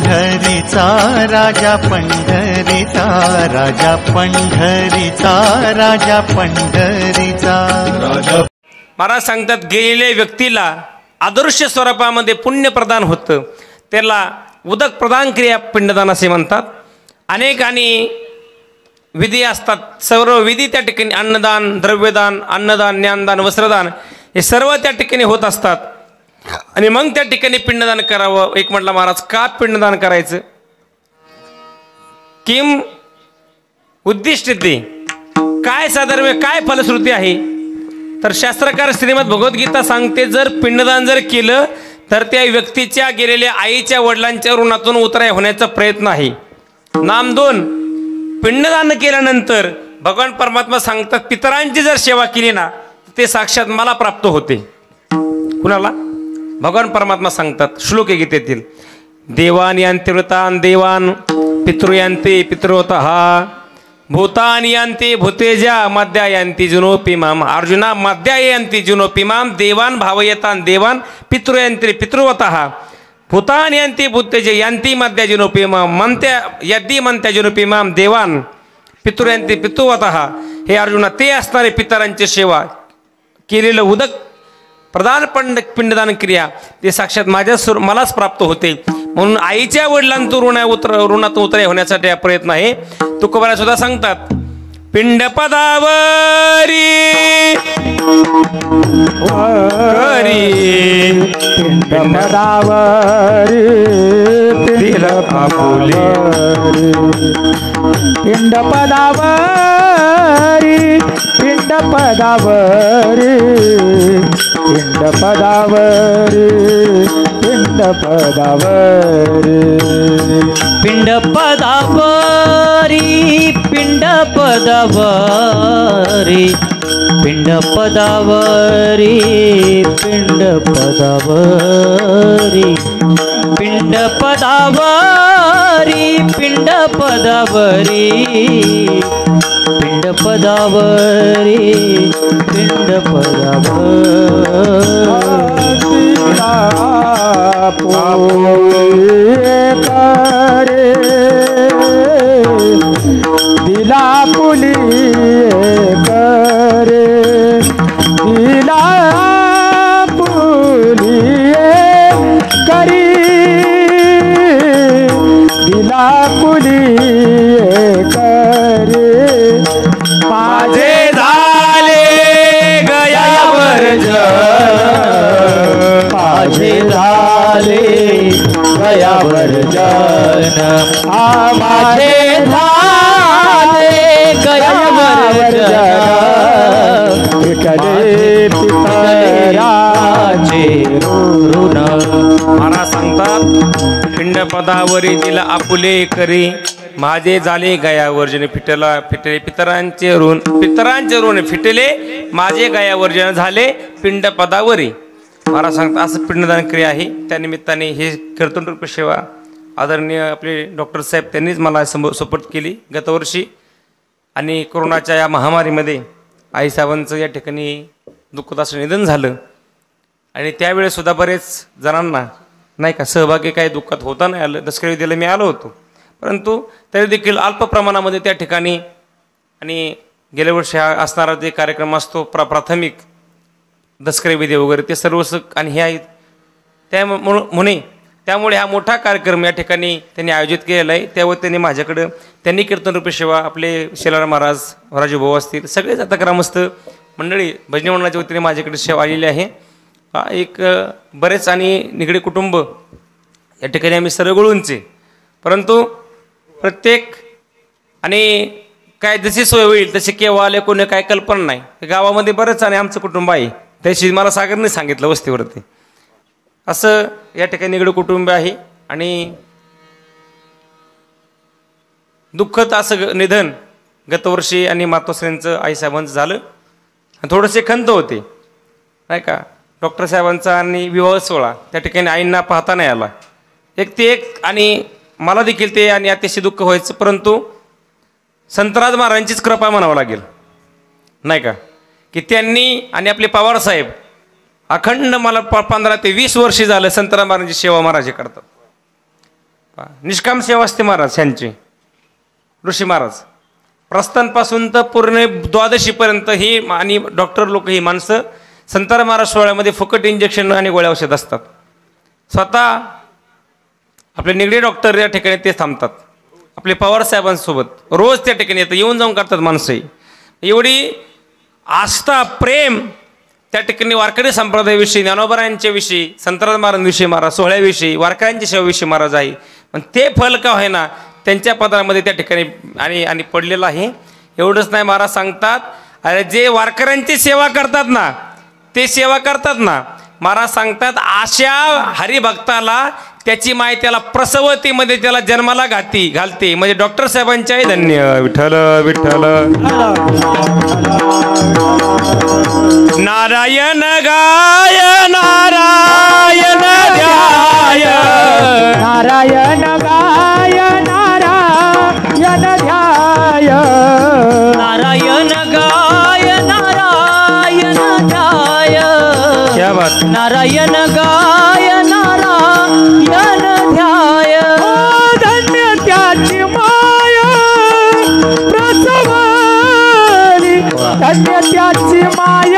पंढरीचा राजा पंढरीचा राजा पंढरीचा राजा पंढरीचा राजा। महाराज सांगतात गेलेल्या व्यक्तीला आदर्श स्वरूपामध्ये पुण्य प्रदान होतं, त्याला उदक प्रदान क्रिया पिंडदान असे म्हणतात। अनेक आणि विधी असतात, सर्व विधी त्या ठिकाणी अन्नदान, द्रव्यदान, अन्नदान, ज्ञानदान, वस्त्रदान हे सर्व त्या ठिकाणी होत असतात। आणि मग त्या ठिकाणी पिंडदान करावं। एक म्हटलं महाराज का पिंडदान करायचं, किम उद्दिष्ट ते काय साधर्म्य काय फलश्रुती आहे, तर शास्त्रकार श्रीमद भगवद्गीता सांगते जर पिंडदान जर केलं तर त्या व्यक्तीच्या गेलेल्या आईच्या वडिलांच्या ऋणातून उतराय होण्याचा प्रयत्न आहे। नाम 2, पिंडदान केल्यानंतर भगवान परमात्मा सांगतात पितरांची जर सेवा केली ना ते साक्षात मला प्राप्त होते। कुणाला? भगवान परमात्मा सांगतात श्लोक गीतेतील, देवान यांते वृतान देवान पितृयांते पितृवतः भूतानि यांते भूतेजा मध्यायन्ति जुनोपि माम। अर्जुना मध्यायन्ति जुनोपि माम देवान भावयतान देवान पितृयन्ति पितृवतः भूतानि यांती भूतेजे यांती मध्या जुनोपि माम म्हणत्या यद्दी म्हणत्या जुनोपि माम देवान पितृयन्ति पितृवतः। हे अर्जुना ते असणारे पितरांची सेवा केलेलं उदक प्रदान पिंडदान क्रिया ते साक्षात मलाच प्राप्त होते। म्हणून आईच्या वडिलांतून ऋणात उतरे होण्यासाठी हा प्रयत्न आहे। तुकोबारा सुद्धा सांगतात पिंड पदावरी पिंड पदावरी पिंड पदावरी पिंड पदावरी पिंड पदावरी पिंड पदावरी पिंड पदावरी पिंड पदावरी पिंड पदावरी पिंड पदावरी पिंड पदावरी पिंड पदावरी पिंड पदावरी पिंड पदावरी करे दिला पुली करे दिला पुली करी दिला पुली करे माझे झाले गयावर माझे झाले गयावर जन माझे झाले गयावर जन पितरे पितराचे ऋण। महाराज सांगतात पिंड पदावरी दिला आपुले करी माझे झाले गयावर्जन फिटला फिटले पितरांचे ऋण फिटले माझे गयावर्जन झाले पिंड पदावरी। महाराज सांगतात असं पिंडदान क्रिया आहे। त्यानिमित्ताने हे कीर्तनरूप सेवा आदरणीय आपले डॉक्टर साहेब त्यांनीच मला सुपूर्द केली गतवर्षी। आणि कोरोनाच्या या महामारीमध्ये आईसाहेबांचं या ठिकाणी दुःखद असं निधन झालं आणि त्यावेळेस सुद्धा बरेच जणांना नाही का सहभागी काही दुःखात होता नाही आलं। दसकरी विद्याला मी आलो होतो, परंतु तरी देखील अल्प प्रमाणामध्ये त्या ठिकाणी आणि गेल्या वर्षी हा असणारा जे कार्यक्रम असतो प्राथमिक दसकरी विधी वगैरे ते सर्व आणि हे आहेत त्यामुळे हा मोठा कार्यक्रम या ठिकाणी त्यांनी आयोजित केलेला आहे। त्यावर त्यांनी माझ्याकडं त्यांनी कीर्तनरूपी सेवा आपले शेलाराम महाराज राजू भाऊ असतील सगळेच आता ग्रामस्थ मंडळी भजनी मंडळाच्या वतीने माझ्याकडे सेवा आलेली आहे। एक बरेच आणि निगडे कुटुंब या ठिकाणी आम्ही सरगळूंचे, परंतु प्रत्येक आणि काय जशी सोय होईल तसे केव्हा आले कोणी काय कल्पना नाही। गावामध्ये बरंच आणि आमचं कुटुंब आहे त्याशी मला सागरने सांगितलं वस्तीवरती असं या ठिकाणी निगडे कुटुंब आहे। आणि दुःखद असं निधन गतवर्षी आणि मातोश्रींचं आईसाहेबांचं झालं। थोडेसे खंत होते नाही का डॉक्टर साहेबांचा आणि विवाह सोहळा त्या ठिकाणी आईंना पाहता नाही आला एक आणि मला देखील ते आणि अतिशय दुःख व्हायचं, परंतु संतराज महाराजांचीच कृपा म्हणावं लागेल नाही का की त्यांनी आणि आपले पवार साहेब अखंड मला 15 ते 20 वर्षे झालं संतराज महाराजांची सेवा महाराज करतात। निष्काम सेवा असते महाराज यांची, ऋषी महाराज प्रस्थानपासून तर पूर्ण द्वादशीपर्यंत ही आणि डॉक्टर लोक ही माणसं संतार महाराज सोहळ्यामध्ये फुकट इंजेक्शन आणि गोळ्या औषध असतात. स्वतः आपले निगडे डॉक्टर या ठिकाणी ते थांबतात. आपले पवार साहेबांसोबत रोज त्या ठिकाणी येतं, येऊन जाऊन करतात माणसंही. एवढी आस्था प्रेम त्या ठिकाणी वारकरी संप्रदायाविषयी, ज्ञानोबरायांच्याविषयी, संतराम महाराजांविषयी महाराज सोहळ्याविषयी, वारकऱ्यांच्या सेवेविषयी महाराज आहे. पण ते फल का होईना त्यांच्या पदामध्ये त्या ठिकाणी आणि पडलेलं आहे. एवढंच नाही, महाराज सांगतात अरे जे वारकऱ्यांची सेवा करतात ना, ते सेवा करतात ना, महाराज सांगतात अशा हरिभक्ताला त्याची माय त्याला प्रसवतीमध्ये त्याला जन्माला घालते. म्हणजे डॉक्टर साहेबांच्याही धन्य विठ्ठल विठ्ठल. नारायण गाय नारायण ध्याय, नारायण गाय नारायण ध्याय, नारायण गाय नारायण ध्याय. क्या बात. नारायण गाय नारायण ध्याय. धन्य त्याची माय प्रसवली, धन्य त्याची माय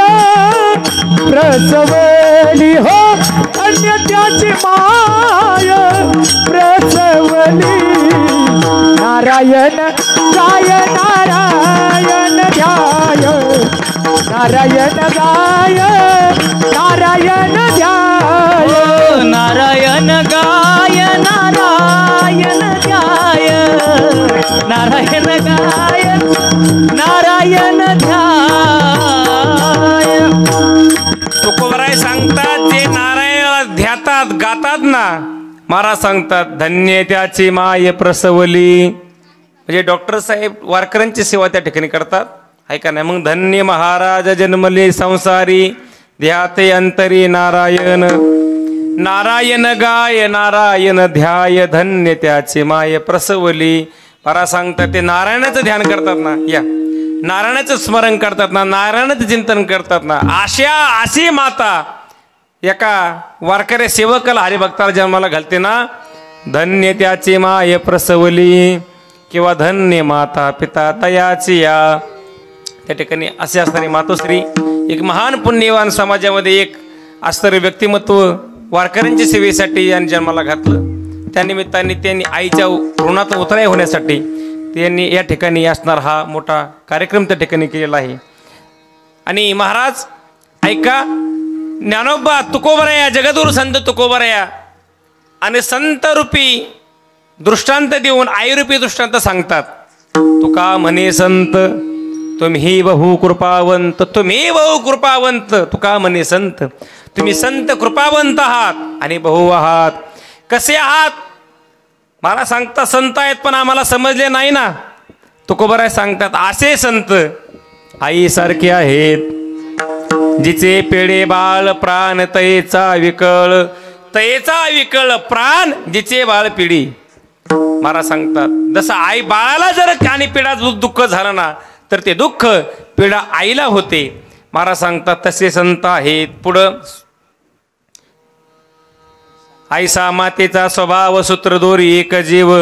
प्रसवली हो, धन्य त्याची माय प्रसवली. नारायण गाय नारायण ध्याय, नारायण गाय नारायण ध्याय, नारायण गाय नारायण ध्याय. नारायण गाय नारायण ध्याय. तुकोबराय सांगतात जे नारायणाला ध्यातात गातात ना, महाराज सांगतात धन्य त्याची माय प्रसवली. म्हणजे डॉक्टर साहेब वारकऱ्यांची सेवा त्या ठिकाणी करतात, ऐका नाही. मग धन्य महाराज जन्मले संसारी, ध्याते अंतरी नारायण. नारायण गाय नारायण ध्याय, धन्य त्याची माय प्रसवली. महाराज सांगतात ते नारायणाचं ध्यान करतात ना, या नारायणाचं स्मरण करतात ना, नारायणाचं चिंतन करतात ना, अशी माता एका वारकऱ्या सेवकाला हरिभक्ताला जन्माला घालते ना, धन्य त्याची माय प्रसवली. किंवा धन्य माता पिता तयाची या. त्या ठिकाणी असे असणारी मातोश्री एक महान पुण्यवान समाजामध्ये एक असणारे व्यक्तिमत्व वारकऱ्यांच्या सेवेसाठी यांनी जन्माला घातलं. त्यानिमित्ताने त्यांनी आईच्या ऋणात उतराई होण्यासाठी त्यांनी या ठिकाणी असणार हा मोठा कार्यक्रम त्या ठिकाणी केलेला आहे. आणि महाराज ऐका, ज्ञानोबा तुकोबराया, जगद्गुरु संत तुकोबराया आणि संत रूपी दृष्टांत देऊन आईरूपी दृष्टांत सांगतात. तुका म्हणे संत तुम्ही बहु कृपावंत, तुम्ही बहु कृपावंत. तुका म्हणे संत तुम्ही संत कृपावंत आहात आणि बहु आहात. कसे आहात? मला सांगता संत आहेत पण आम्हाला समजले नाही ना. तुकोबराय सांगतात असे संत आईसारखे आहेत, जिचे पेडे बाळ प्राण तयेचा विकळ, तयेचा विकळ प्राण जिचे बाळ पिढी. महाराज सांगतात जसं आई बाळाला जर आणि पिढा दुःख झालं ना, तर ते दुःख पिढा आईला होते. महाराज सांगतात तसे संत आहेत. पुढं आईसा मातेचा स्वभाव सूत्रदोरी एक जीव,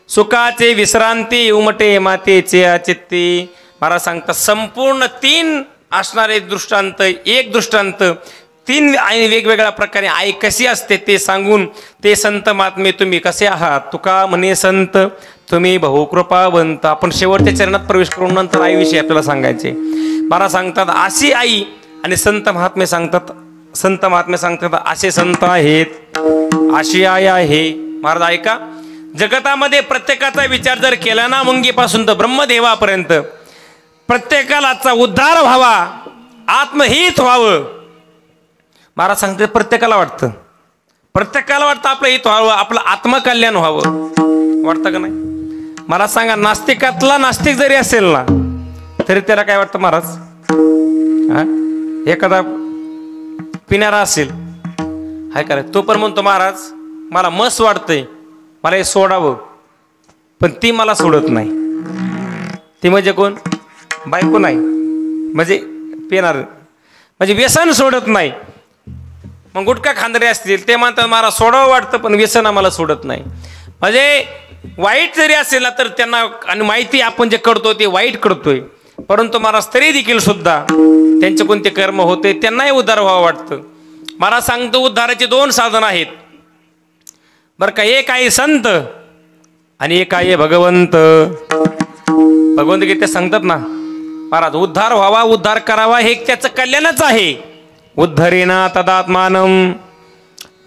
सुखाचे विश्रांती उमटे मातेचे चित्ती. महाराज सांगतात संपूर्ण 3 असणारे दृष्टांत, एक दृष्टांत 3 आणि वेगवेगळ्या प्रकारे आई कशी असते ते सांगून ते संत महात्मे तुम्ही कसे आहात. तुका म्हणे संत तुम्ही बहुकृपावंत. आपण शेवटच्या चरणात प्रवेश करून नंतर आईविषयी आपल्याला सांगायचे. महाराज सांगतात अशी आई आणि संत महात्मे सांगतात असे संत आहेत, अशी आई आहे. महाराज ऐका, जगतामध्ये प्रत्येकाचा विचार जर केला ना, मुंगीपासून तर ब्रह्मदेवापर्यंत प्रत्येकाला उद्धार व्हावा, आत्महित व्हावं. महाराज सांगते प्रत्येकाला वाटतं आपलं हित व्हावं, आपलं आत्मकल्याण व्हावं. वाटतं का नाही? मला सांगा, नास्तिकातला नास्तिक जरी असेल ना, तरी त्याला काय वाटतं महाराज? एखादा पिणारा असेल, हाय का, तो पण म्हणतो महाराज मला मस्त वाटतंय, मला हे सोडावं, पण ती मला सोडत नाही. ती म्हणजे कोण? बायको नाही, म्हणजे पिणार, म्हणजे व्यसन सोडत नाही. मग गुटखा खांदरे असतील ते म्हणतात मला सोडावं वाटतं पण व्यसन आम्हाला सोडत नाही. म्हणजे वाईट जरी असेल ना तर त्यांना आणि माहिती आपण जे करतो ते वाईट करतोय, परंतु महाराज तरी देखील सुद्धा त्यांचे कोणते कर्म होते त्यांनाही उद्धार व्हावं वाटतं. महाराज सांगतो उद्धाराचे 2 साधन आहेत बरं का. एक आहे संत आणि एक आहे भगवंत. भगवंतगीता सांगतात ना महाराज उद्धार व्हावा, उद्धार करावा हे त्याचं कल्याणच आहे. उद्धरेना तदात्मानं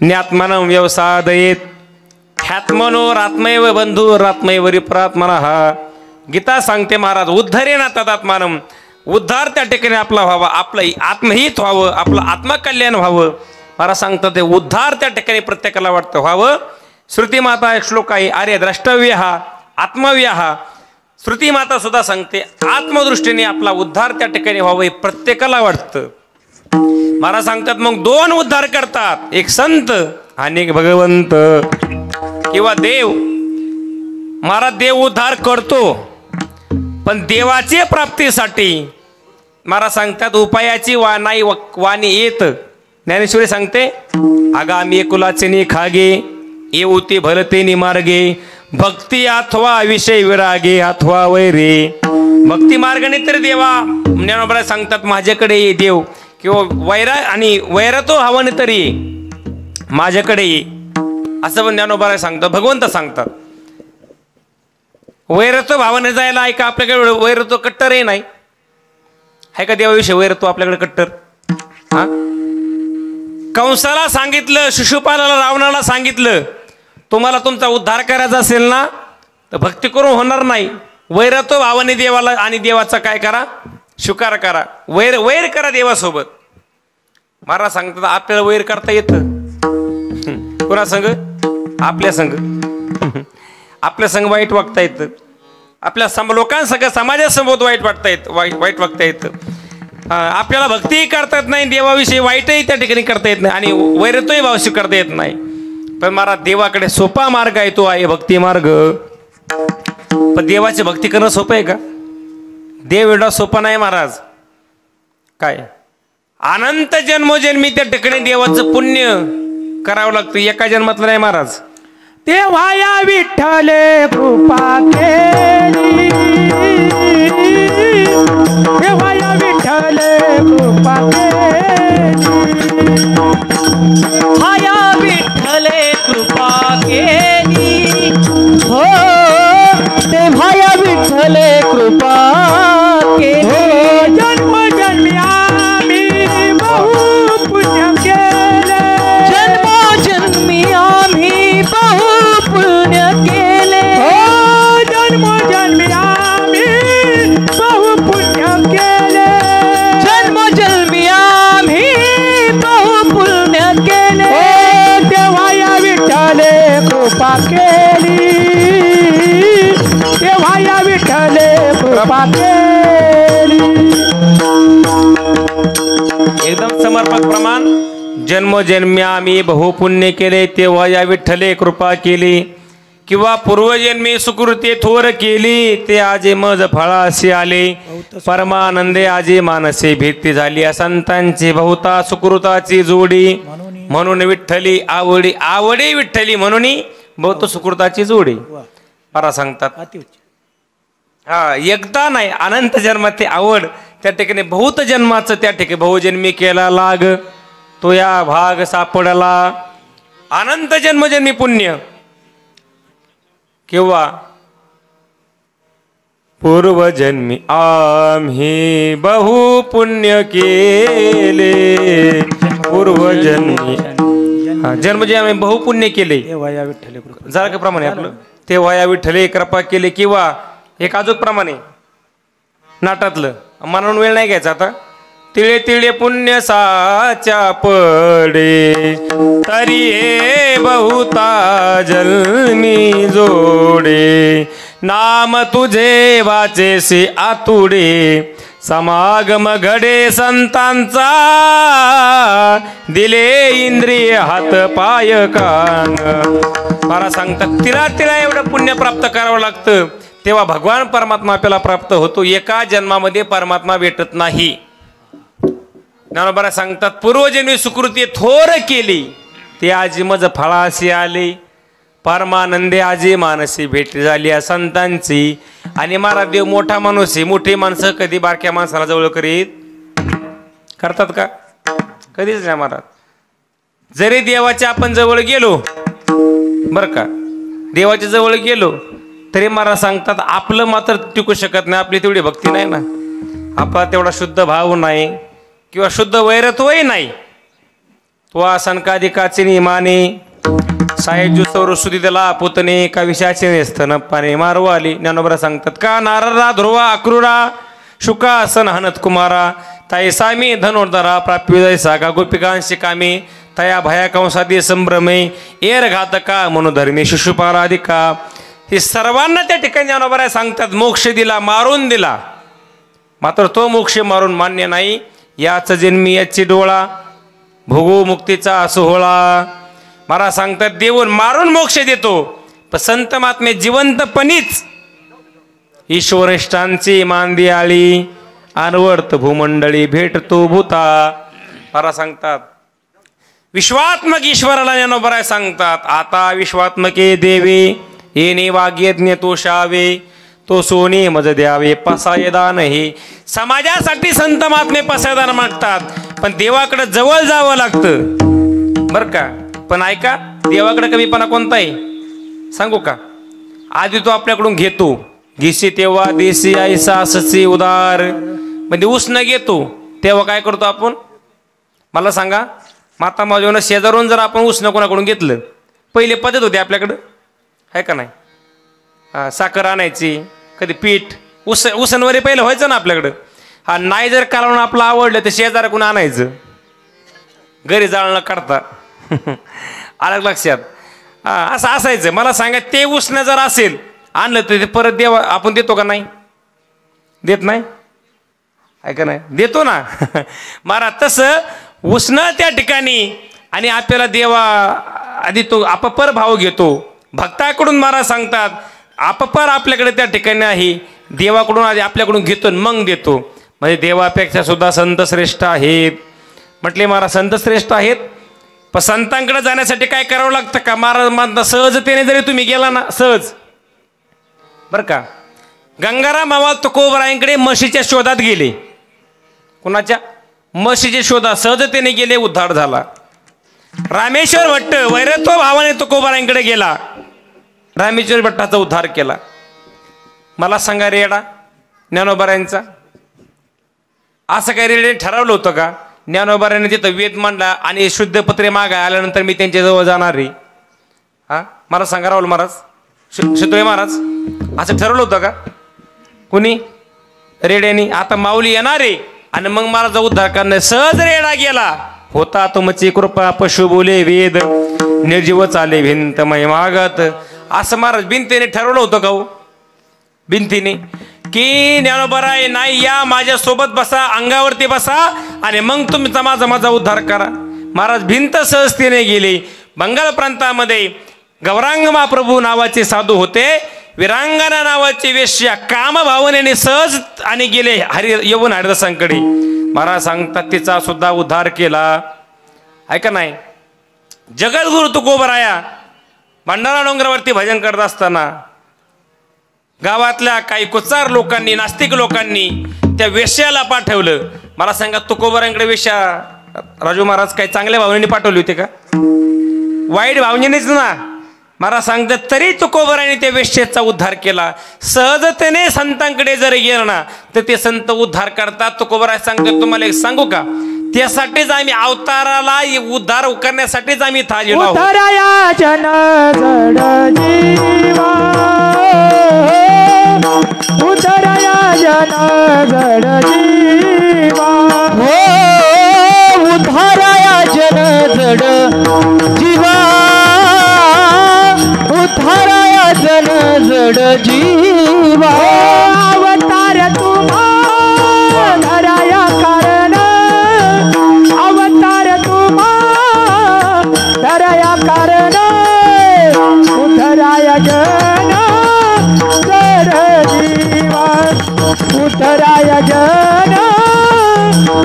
ज्ञात्मानं व्यवसादयेत ह्यात्मनोरात्मैव बंधुरात्मैव रिपरात्मनः. गीता सांगते महाराज उद्धरेना तदात्मानं, उद्धार त्या ठिकाणी आपला व्हावा, आपलं आत्महित व्हावं, आपलं आत्मकल्याण व्हावं. महाराज सांगतात ते उद्धार त्या ठिकाणी प्रत्येकाला वाटतं व्हावं. श्रुती माता एक श्लोक आहे, अरे द्रष्टव्य हा आत्मव्य हा. श्रुती माता सुद्धा सांगते आत्मदृष्टीने आपला उद्धार त्या ठिकाणी व्हावं हे प्रत्येकाला वाटतं. महाराज सांगतात मग 2 उद्धार करतात, एक संत आणि एक भगवंत किंवा देव. महाराज देव उद्धार करतो, पण देवाचे प्राप्तीसाठी महाराज सांगतात उपायाची वाणी येत. ज्ञानेश्वरी सांगते आगामी एकुलाचे निखागे येऊती भलते निमार्गे भक्ती अथवा विषय विरागे अथवा वैरे. भक्ती मार्गाने तर देवा ज्ञानोबा सांगतात माझ्याकडे ये देव, किंवा वैरा आणि वैरातो हवाने तरी माझ्याकडे ये असं पण ज्ञानोबा सांगतात. भगवंत सांगतात वैरत्व भावाने जायला आहे का आपल्याकडे वैरत्व कट्टर आहे नाही आहे का देवाविषयी वैरत्व आपल्याकडे कट्टर. हा कंसाला सांगितलं, शिशुपालाला रावणाला सांगितलं तुम्हाला तुमचा उद्धार करायचा असेल ना तर भक्ती करून होणार नाही, वैरत्व भावाने देवाला आणि देवाचा काय करा स्वीकार करा, वैर करा देवासोबत. महाराज सांगतात आपल्याला वैर करता येतं कोणा संग, आपल्या संग. आपल्या संग वाईट वागता येतं, आपल्या लोकांसंग समाजासमोर वाईट वागता येतं. आपल्याला भक्तीही करता येत नाही, देवाविषयी वाईटही त्या ठिकाणी करता येत नाही आणि वैरतोही भाव स्वीकारता येत नाही. पण महाराज देवाकडे सोपा मार्ग आहे, तो आहे भक्ती मार्ग. पण देवाची भक्ती करणं सोपं आहे का? देव एवढा सोपा नाही महाराज. काय अनंत जन्मोजन्मी त्या ठिकाणी देवाचं पुण्य करावं लागतं, एका जन्मातलं नाही महाराज. तेव्हा या विठ्ठले कृपा केली, तेव्हा या विठ्ठले कृपा केली, हाया विठ्ठले कृपा केली हो, तेव्हा या विठ्ठले कृपा केली. जन्मोजन्मी आम्ही बहु पुण्य केले, जन्मोजन्मी आम्ही बहु पुण्य केले, जन्मोजन्मी आम्ही बहु पुण्य केले, जन्मोजन्मी आम्ही बहु पुण्य केले. तेव्हा या विठ्ठले कृपा केली, तेव्हा या विठ्ठले कृपा केली. एकदम समर्पक प्रमाण. जन्मोजन्मी आम्ही बहुपुण्य केले, तेव्हा या विठ्ठले कृपा केली. किंवा पूर्वजन्मी सुकृते थोर केली, ते आजे मज फळाशी आले. परमानंदे आजे मानसे भीती झाली, संतांची बहुता सुकृताची जोडी. म्हणून विठ्ठली आवडी, आवडी विठ्ठली म्हणून बहुत सुकृताची जोडी. परा सांगतात हा एकदा नाही अनंत जन्मात ते आवड त्या ठिकाणी बहुत जन्माचं त्या ठिकाणी बहुजन्मी केला लाग, तो या भाग सापडला. अनंत जन्मजन्मी पुण्य किंवा पूर्वजन्मी आम्ही बहु पुण्य केले, पूर्वजन्मी जन्मजन्मी आम्ही बहु पुण्य केले. तेव्हा या विठ्ठले कृपा जरा का प्रमाणे आपलं तेव्हा या विठ्ठले कृपा केले. किंवा एक अजून प्रमाणे नाटातलं म्हणून वेळ नाही घ्यायचा आता. तिळे तिळे पुण्य साच्या पडे, तरी हे बहुता जन्मी जोडे. नाम तुझे वाचेसे आतुडे, समागम घडे संतांचा. दिले इंद्रिय हात पाय कान. मला सांगतात तिला तिला एवढं पुण्य प्राप्त करावं लागतं, तेव्हा भगवान परमात्मा आपल्याला प्राप्त होतो. एका जन्मामध्ये परमात्मा भेटत नाही. ज्ञानोबा सांगतात पूर्वजन्मी सुकृती थोर केली, ते आजी मज फळाशी आले. परमानंदे आजी मानसी भेट झाली या संतांची. आणि महाराज देव मोठा माणूस आहे. मोठी माणसं कधी बारक्या माणसाला जवळ करतात का? कधीच नाही महाराज. जरी देवाच्या आपण जवळ गेलो बर का, देवाच्या जवळ गेलो तरी महाराज सांगतात आपलं मात्र टिकू शकत नाही. आपली तेवढी भक्ती नाही ना, आपला तेवढा शुद्ध भाव नाही किंवा शुद्ध वैरत्वही नाही. तो असंकाधिकाचे नियमाने साहेजू सौरसुदी त्याला पुतणे का विषयाचे स्तन पाने मारव आली. ज्ञानोबरा सांगतात का नारदा ध्रुवा अक्रूरा शुका सन हनत कुमारा ताई सामी धनोर्धरा प्राप्य सागा गोपिकांशी कामी तया भया कंसादी संभ्रमे एर घातका मनोधर्मी शिशुपाराधिका. हे सर्वांना त्या ठिकाणी ज्ञानोबरा सांगतात मोक्ष दिला, मारून दिला. मात्र तो मोक्ष मारून मान्य नाही. याच जन्मी याची डोळा भोगू मुक्तीचा सोहळा. महाराज सांगतात देऊन मारून मोक्ष देतो, पण संत महात्मे जिवंतपणीच ईश्वरिष्ठांची मांदी आळी अनवर्त भूमंडळी भेटतो भूता. महाराज सांगतात विश्वात्मक ईश्वराला ज्ञानोबराय सांगतात आता विश्वात्मके देवे येणे वाग्यज्ञ तो शावे तो सोने मज द्यावे पसायदान. हे समाजासाठी संत महात्मे पसायदान मागतात, पण देवाकडे जवळ जावं लागतं बर का. पण ऐका देवाकडे कमीपणा कोणता आहे सांगू का? आधी तो आपल्याकडून घेतो, घेशी तेव्हा देशी ऐसा असची उदार. म्हणजे उष्ण घेतो तेव्हा काय करतो आपण मला सांगा? माता मावजीनं शेजारून जर आपण उष्ण कोणाकडून घेतलं, पहिले पद्धत होती आपल्याकडं आहे का नाही? साखर आणायची, कधी पीठ उसनवरी पहिलं व्हायचं ना आपल्याकडं. हा नाही जर कालवून आपलं आवडलं तर शेजाराकडून आणायचं, घरी जाळणं काढता. अलग लक्षात असं असायचं. मला सांगा ते उष्ण जर असेल आणलं तर ते परत देवा आपण देतो का नाही? देत नाही आहे का नाही? देतो ना. महाराज तसं उष्ण त्या ठिकाणी आणि आपल्याला देवा आधी तो अपपर भाव घेतो भक्ताकडून. महाराज सांगतात अपपर आपल्याकडे त्या ठिकाणी आहे, देवाकडून आधी आपल्याकडून घेतो मग देतो. म्हणजे देवापेक्षा सुद्धा संत श्रेष्ठ आहेत म्हटले. महाराज संत श्रेष्ठ आहेत, पण संतांकडे जाण्यासाठी काय करावं लागतं का? महाराज म्हणतात सहजतेने जरी तुम्ही गेला ना सहज बरं का. गंगाराम मामा तुकोबरायांकडे म्हशीच्या शोधात गेले. कुणाच्या? म्हशीच्या शोधात सहजतेने गेले, उद्धार झाला. रामेश्वर भट्ट वैरत्व भावाने तुकोबरायांकडे गेला, रामेश्वर भट्टाचा उद्धार केला. मला सांगा रेडा ज्ञानोबरायांचा असं काही रेडे ठरवलं होतं का? ज्ञानोबराने तिथं वेद मांडला आणि शुद्ध पत्रे मागाय आल्यानंतर मी त्यांच्याजवळ जाणार रे. हा मला सांगा राहुल महाराज, शितोळे महाराज असं ठरवलं होतं का कुणी? रेड्यानी. आता माऊली येणार आहे आणि मग महाराज उद्धार करणार. सहज रेडा गेला होता तुमची कृपा पशु बोले वेद निर्जीव चाले भिंत महिमागत. असं महाराज भिंतीने ठरवलं होतं का हो? भिंतीने की ज्ञानोबराय नाही या माझ्यासोबत बसा, अंगावरती बसा आणि मग तुमचा माझा उद्धार करा. महाराज भिंत सहजतेने गेले. बंगाल प्रांतामध्ये गौरांग महाप्रभू नावाचे साधू होते, विरांगना नावाचे वेश्या कामभावनेने सहज आणि गेले येऊन हरिदासांकडे. महाराज सांगतात तिचा सुद्धा उद्धार केला आहे का नाही? जगद्गुरु तुकोबराया भंडारा डोंगरावरती भजन करत असताना गावातल्या काही कुचार लोकांनी, नास्तिक लोकांनी त्या वेश्याला पाठवलं. मला सांगा तुकोबरायांकडे वेश्या राजू महाराज काही चांगल्या भावनेने पाठवली होती का? वाईट भावनेनेच ना. महाराज सांगतात तरी तुकोबरायांनी त्या वेश्येचा उद्धार केला. सहजतेने संतांकडे जर गेलं ना तर ते संत उद्धार करतात. तुकोबराय सांगतात तुम्हाला एक सांगू का? त्यासाठीच आम्ही अवताराला उद्धार करण्यासाठीच आम्ही थाली उद्धाराया जन जड जीवा, उद्धाराया जन जड जीवा, हो उद्धाराया जन जड जीवा, उद्धाराया जन जड जीवा. अवतार तुम्हा धराया कारण, अवतार तुम्हा धराया कारण, उद्धराया जन जड जीवा, उद्धराया जन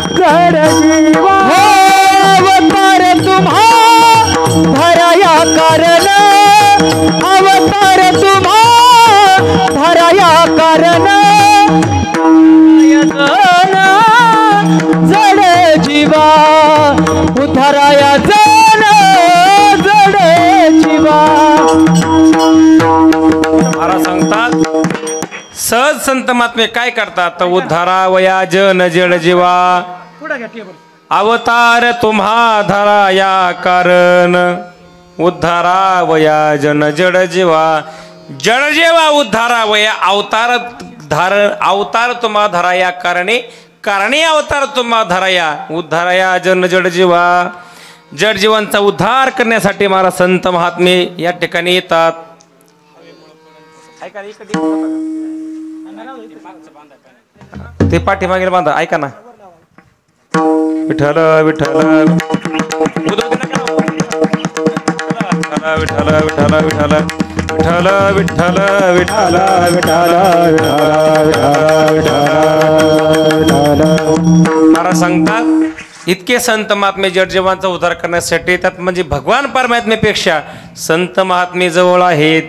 जड जीवा. अवतार तुम्हा धराया कारण, कारण जड जीवा उद्धाराया जन जड जीवा. महाराज सांगतात सहज संत महात्मे काय करतात तर उद्धारावया जन जड जीवा अवतार तुम्हा धरा या कारण. उद्धारावया जन जड जीवा जड जीवा उद्धारावया अवतार तुम्हा धरा या कारणे कारणे अवतार तुम्हा धराया उद्धाराया जन जड जीवा. जड जीवांचा उद्धार करण्यासाठी महाराज संत महात्मे या ठिकाणी येतात. ते पाठीमागे बांधा ऐका ना. विठ्ठल विठ्ठल विठ्ठल विठ्ठल विठ्ठल विठ्ठल विठ्ठल विठ्ठल महाराज सांगतात इतके संत महात्मे जड जीवांचा उद्धार करण्यासाठी येतात. म्हणजे भगवान परमात्मेपेक्षा संत महात्मे जवळ आहेत.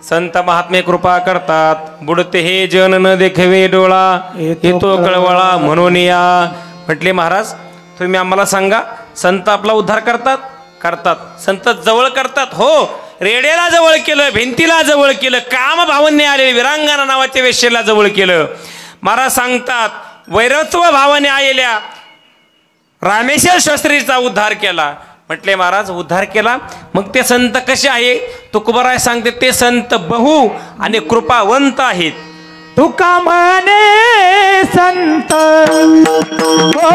संत महात्मे कृपा करतात. बुडते हे जन न देखवे डोळा येतो कळवळा म्हणून या. म्हटले महाराज तुम्ही आम्हाला सांगा संत आपला उद्धार करतात संत जवळ करतात. हो रेड्याला जवळ केलं भिंतीला जवळ केलं काम भावने आलेले विरांगना नावाच्या वेश्येला जवळ केलं. महाराज सांगतात वैरत्व भावाने आलेल्या रामेश्वर शास्त्रीचा उद्धार केला. म्हटले महाराज उद्धार केला मग ते संत कसे आहे तुकोबाराय सांगते ते संत बहु आणि कृपावंत आहेत. तुका म्हणे संत हो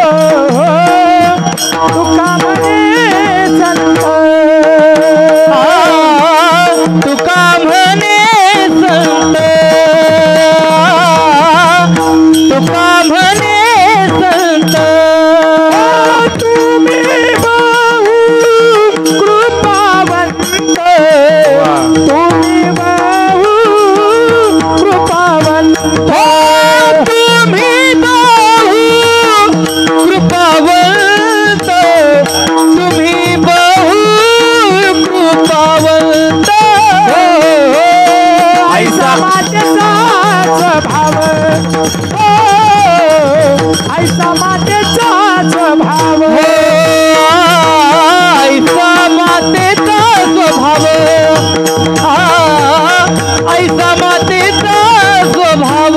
तुका म्हणे संत तुका म्हणे संत तुका म्हणे संत तुम्ही बहु कृपावंत तुम्ही बहु कृपावंत तुम्ही बहु कृपावंत तुम्ही बहु कृपावंत. ऐसा मातेचा स्वभाव ऐसा मातेचा स्वभाव ऐसा मातेचा स्वभाव ऐसा मातेचा स्वभाव.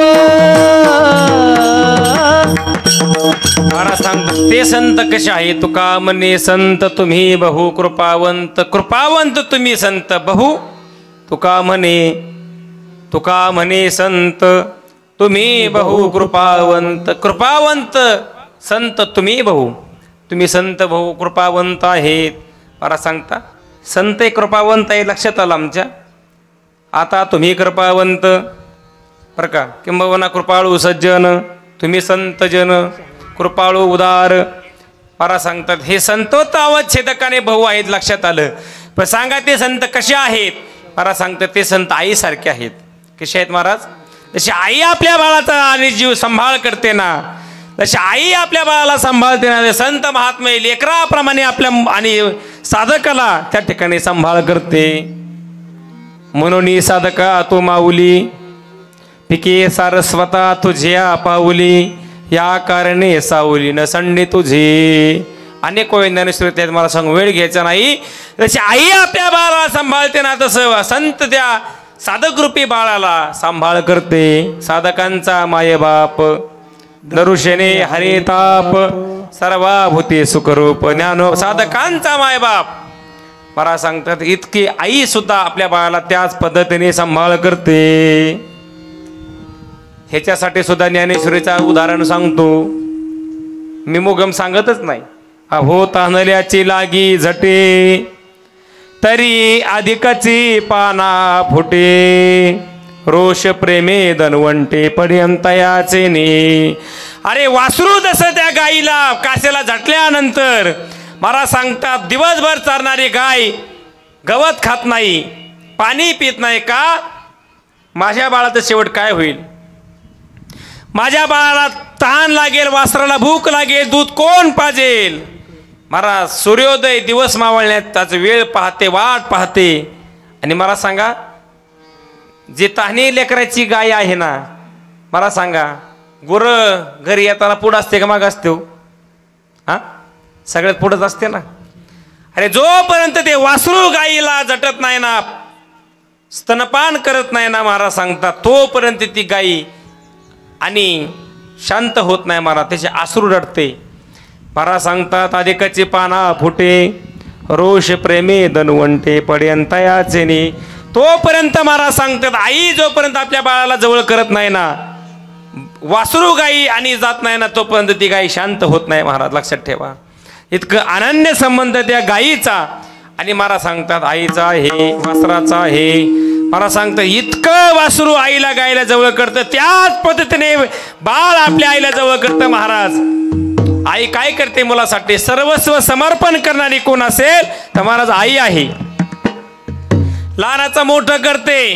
महाराज सांगतात ते संत कसे आहे तुका म्हणे संत तुम्ही बहु कृपावंत कृपावंत तुम्ही संत बहु तुका म्हणे संत तुम्ही बहु कृपावंत कृपावंत संत तुम्ही संत बहु कृपावंत आहेत. महाराज सांगता संत कृपावंत आहे लक्षात आलं आमच्या. आता तुम्ही कृपावंत बरं का किंबहुना कृपाळू सज्जन तुम्ही संत जन कृपाळू उदार. महाराज सांगतात हे संतोत अवच्छेदकाने भाऊ आहेत लक्षात आलं. पण सांगा ते संत कसे आहेत. महाराज सांगतात ते संत आईसारखे आहेत. कसे आहेत महाराज जशी आई आपल्या बाळाचा आणि जीव सांभाळ करते ना जशी आई आपल्या बाळाला सांभाळते ना संत महात्मे लेकराप्रमाणे आपल्या आणि साधकाला त्या ठिकाणी सांभाळ करते. म्हणून साधका तू माऊली पिके सारस्वता तुझ्या पाऊली या कारणे सावली न संडे तुझे. अनेक ज्ञानेश्वरी आहेत मला सांग वेळ घ्यायचा नाही. जशी आई आपल्या बाळाला सांभाळते ना तसं संत त्या साधकरूपी बाळाला सांभाळ करते. साधकांचा मायबाप दरुशेने हरिताप सर्वाभूते सुखरूप ज्ञानो साधकांचा मायबाप. मला सांगतात इतकी आई सुद्धा आपल्या बाळाला त्याच पद्धतीने सांभाळ करते. ह्याच्यासाठी सुद्धा ज्ञानेश्वरीचा उदाहरण सांगतो. मी मुगम सांगतच नाही. अहो तांदल्याची लागी झटे तरी अधिकची पाना फुटे रोष प्रेमे धनवंटे पर्यंतयाचे ने. अरे वासरू जसं त्या गाईला कासेला झटल्यानंतर महाराज सांगतात दिवसभर चारणारी गाय गवत खात नाही पाणी पित नाही का माझ्या बाळाचं शेवट काय होईल. माझ्या बाळाला तहान लागेल वासराला भूक लागेल दूध कोण पाजेल. महाराज सूर्योदय दिवस मावळण्यात त्याचं वेळ पाहते वाट पाहते. आणि मला सांगा जे तहानी लेकराची गाय आहे ना मला सांगा, गुरं घरी येताना पुढं असते का माग असते? हा, सगळ्यात पुढंच असते ना. अरे जोपर्यंत ते वासरू गाईला झटत नाही ना, स्तनपान करत नाही ना महाराज सांगतात, तोपर्यंत ती गाई आणि शांत होत नाही महाराज, त्याचे अश्रू रडते. महाराज सांगतात, अधिकाची पाना फुटे रोष प्रेमे धनुवंटे पर्यंतयाचे नी. तोपर्यंत महाराज सांगतात, आई जोपर्यंत आपल्या बाळाला जवळ करत नाही ना, वासरू गाई आणि जात नाही ना, तोपर्यंत ती गाई शांत होत नाही महाराज. लक्षात ठेवा, इतकं अनन्य संबंध त्या गायीचा आणि महाराज सांगतात आईचा आहे, वासराचा आहे. महाराज सांगतात इतकं वासरू आईला गायला जवळ करतं, त्याच पद्धतीने बाळ आपल्या आईला जवळ करतं महाराज. आई काय करते मुलासाठी? सर्वस्व समर्पण करणारी कोण असेल तर महाराज आई आहे. लहानाचं मोठं करते,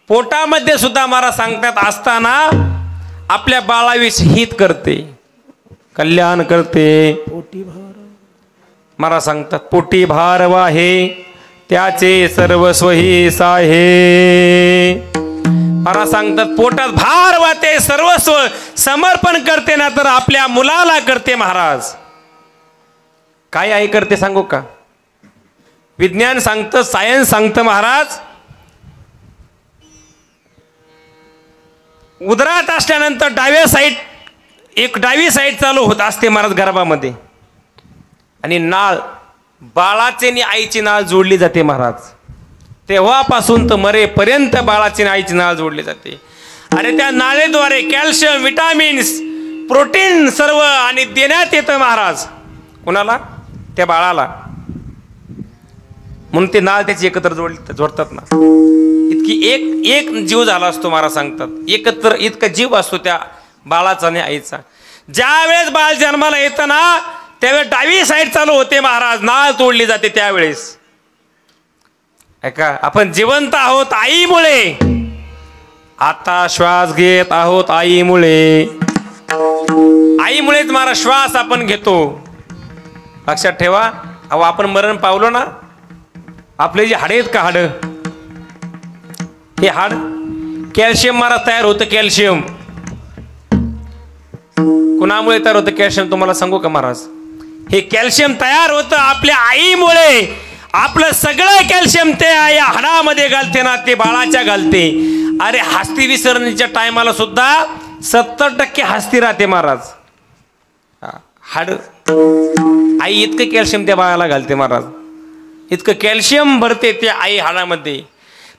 पोटामध्ये सुद्धा महाराज सांगतात असताना आपल्या बाळाविषयी हित करते, कल्याण करते. महाराज सांगतात पोटी भार वाहे त्याचे सर्वस्व ही साहे. महाराज सांगतात पोटात भार वाहते, सर्वस्व समर्पण करते ना, तर आपल्या मुलाला करते महाराज. काय आई करते सांगू का? विज्ञान सांगतं, सायन्स सांगतं महाराज, उदरात असल्यानंतर डावी साईड चालू होत असते महाराज गर्भामध्ये, आणि नाळ बाळाची आणि आईची नाळ जोडली जाते महाराज. तेव्हापासून तर मरेपर्यंत बाळाची आणि आईची नाळ जोडली जाते. आणि त्या नाळेद्वारे कॅल्शियम, विटामिन्स, प्रोटीन सर्व आणि देण्यात येतं महाराज. कुणाला? त्या बाळाला. म्हणून ते नाळ त्याची एकत्र जोडतात ना. इतकी एक जीव झाला असतो महाराज सांगतात, एकत्र इतका जीव असतो त्या बाळाचा आणि आईचा. ज्या वेळेस बाळ जन्माला येतं ना, त्यावेळेस डावी साईड चालू होते महाराज, नाळ तोडली जाते त्यावेळेस. ऐका, आपण जिवंत आहोत आईमुळे, आता श्वास घेत आहोत आईमुळे. आईमुळेच महाराज श्वास आपण घेतो. लक्षात ठेवा. अहो आपण मरण पावलो ना, आपले जे हाडे आहेत का, हाड, हे हाड कॅल्शियम महाराज तयार होतं. कॅल्शियम कुणामुळे तयार होतं कॅल्शियम तुम्हाला सांगू का महाराज? हे कॅल्शियम तयार होतं आपल्या आईमुळे. आपलं सगळं कॅल्शियम ते या हाडामध्ये घालते ना, ते बाळाच्या घालते. अरे हस्ती विसरणीच्या टायमाला सुद्धा 70% हस्ती राहते महाराज. हाड आई इतकं कॅल्शियम त्या बाळाला घालते महाराज, इतकं कॅल्शियम भरते त्या आई हाडामध्ये.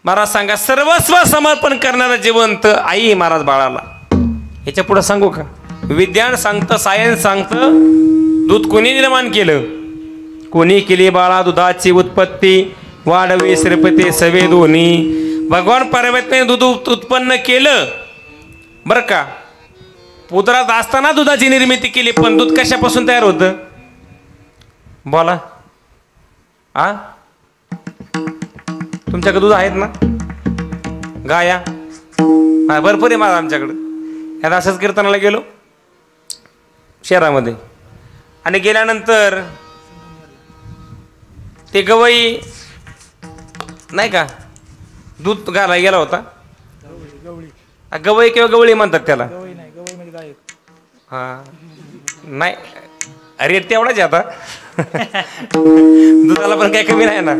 महाराज सांगा, सर्वस्व समर्पण करणारा जिवंत आई महाराज बाळाला. ह्याच्या पुढे सांगू का? विज्ञान सांगतं, सायन्स सांगतं, दूध कोणी निर्माण केलं? कोणी केली बाळा दुधाची उत्पत्ती, वाढवे श्रीपती सवे दोन्ही. भगवान परमात्म्याने दूध उत्पन्न केलं बरं का. उदरात असताना दुधाची निर्मिती केली, पण दूध कशापासून तयार होतं? बोला. आ तुमच्याकडे दूध आहेत ना, गाया? हा भरपूर आहे माझा आमच्याकडं. आता असंच कीर्तनाला गेलो शहरामध्ये, आणि गेल्यानंतर ते गवई नाही का दूध घालायला गेला होता. गवई किंवा गवळी म्हणतात त्याला. हा नाही, रेट तेवढाच आहे आता. दुधाला पण काही कमी नाही ना.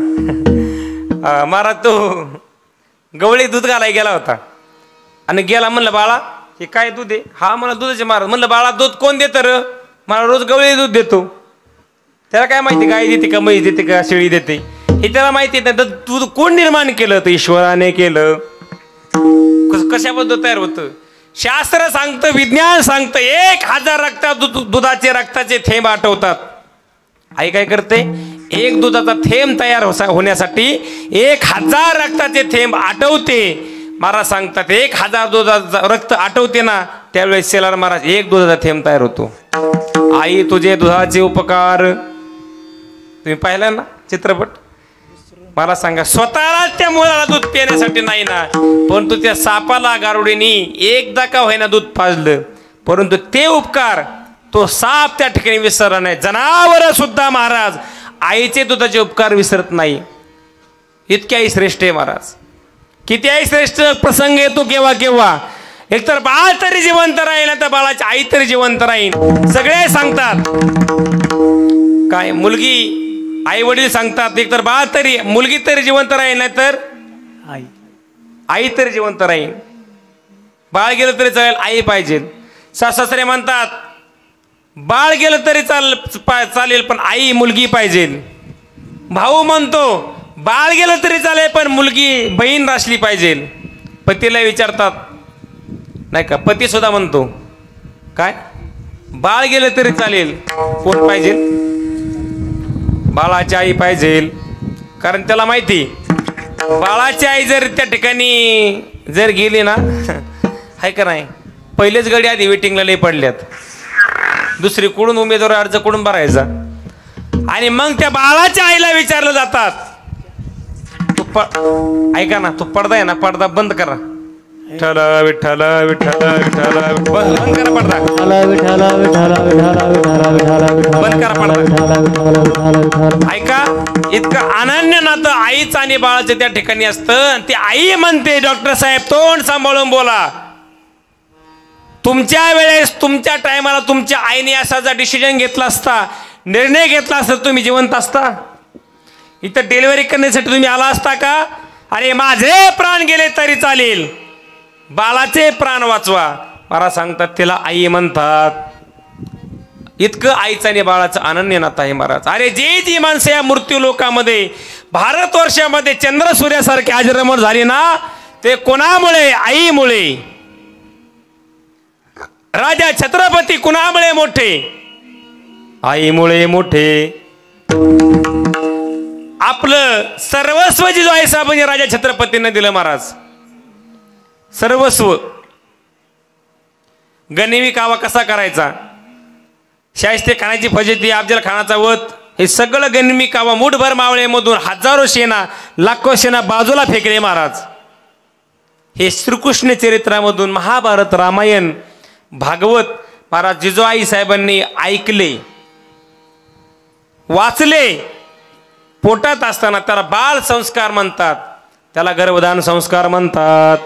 महाराज तो गवळी दूध घालायला गेला होता, आणि गेला. म्हणलं बाळा हे काय दूध आहे? हा मला दुधाचे महाराज. म्हणलं बाळा दूध कोण देतं र? मला रोज गवळी दूध देतो. त्याला काय माहिती गाय देते का, म्हैस देते का, शेळी देते, हे त्याला माहिती नाही. दूध कोण निर्माण केलं? तर ईश्वराने केलं. कशाबद्दल तयार होतं? शास्त्र सांगतं, विज्ञान सांगतं, 1000 दुधाचे रक्ताचे थेंब आटवतात. आई काय करते? एक दुधाचा थेंब तयार होण्यासाठी 1000 रक्ताचे थेंब आटवते. महाराज सांगतात 1000 दुधाचं रक्त आटवते ना, त्यावेळेस शेलार महाराज 1 दुधाचा थेंब तयार होतो. आई तुझे दुधाचे उपकार. तुम्ही पाहिला ना चित्रपट? मला सांगा, स्वतःला त्या मुलाला दूध पिण्यासाठी नाही ना, परंतु त्या सापाला गारुडीने एकदा का होईना दूध पाजलं, परंतु ते उपकार तो साप त्या ठिकाणी विसरला नाही. जनावर सुद्धा महाराज आईचे दुधाचे उपकार विसरत नाही. इतकी आई श्रेष्ठ आहे महाराज. किती आई श्रेष्ठ प्रसंग येतो केव्हा केव्हा. एकतर बाळ तरी जिवंत राहील, तर बाळाची आई तरी जिवंत राहील. सगळे सांगतात काय, मुलगी आई वडील सांगतात एकतर बाळ तरी, मुलगी तरी जिवंत राहील, नाही तर आई तरी जिवंत राहील. बाळ गेलं तरी चालेल, आई पाहिजे. सासरे म्हणतात बाळ गेलं तरी चालेल पण आई मुलगी पाहिजे. भाऊ म्हणतो बाळ गेलं तरी चालेल पण मुलगी बहीण रासली पाहिजे. पतीला विचारतात नाही का, पती सुद्धा म्हणतो काय, बाळ गेलं तरी चालेल, कोण पाहिजे, बाळाची आई पाहिजे. कारण त्याला माहिती बाळाची आई जर त्या ठिकाणी जर गेली ना, आहे का नाही, पहिलेच गडी आधी वेटिंगला लई पडल्यात, दुसरी कुठून उमेदवार अर्ज कुठून भरायचा. आणि मग त्या बाळाच्या आईला विचारलं जातात, तू ऐका ना, तू पडदा आहे ना, पडदा बंद करा. विठ्ठल विठ्ठल विठ्ठल विठ्ठल, बंद करा पडदा, बंद करा पडदा. ऐका, इतकं अनन्य नातं आईचं आणि बाळाचं त्या ठिकाणी असतं. ती आई म्हणते डॉक्टर साहेब तोंड सांभाळून बोला. तुमच्या वेळेस तुमच्या टायमाला तुमच्या आईने असा जर डिसिजन घेतला असता, निर्णय घेतला असता, तुम्ही जिवंत असता? इथं डिलिव्हरी करण्यासाठी तुम्ही आला असता का? अरे माझे प्राण गेले तरी चालेल, बाळाचे प्राण वाचवा. मला सांगतात तिला आई म्हणतात. इतकं आईचं आणि बाळाचं अनन्य नातं आहे महाराज. अरे जी माणसं या मृत्यू लोकामध्ये भारतवर्षामध्ये चंद्र सूर्यासारखे अजरामर झाली ना, ते कोणामुळे? आईमुळे. राजा छत्रपती कुणामुळे मोठे? आईमुळे मोठे. आपलं सर्वस्व जिजाबाई साहेबांनी राजा छत्रपतींना दिलं महाराज, सर्वस्व. गनिमी कावा कसा करायचा, शाहिस्ते खानाची फजिती, अफजल खानाचा वध, हे सगळं गनिमी कावा मुठभर मावळेमधून हजारो सेना, लाखो सेना बाजूला फेकले महाराज. हे श्रीकृष्ण चरित्रामधून महाभारत, रामायण, भागवत महाराज जिजाबाई साहेबांनी ऐकले, वाचले. पोटात असताना त्याला बाळ संस्कार म्हणतात, त्याला गर्भधान संस्कार म्हणतात.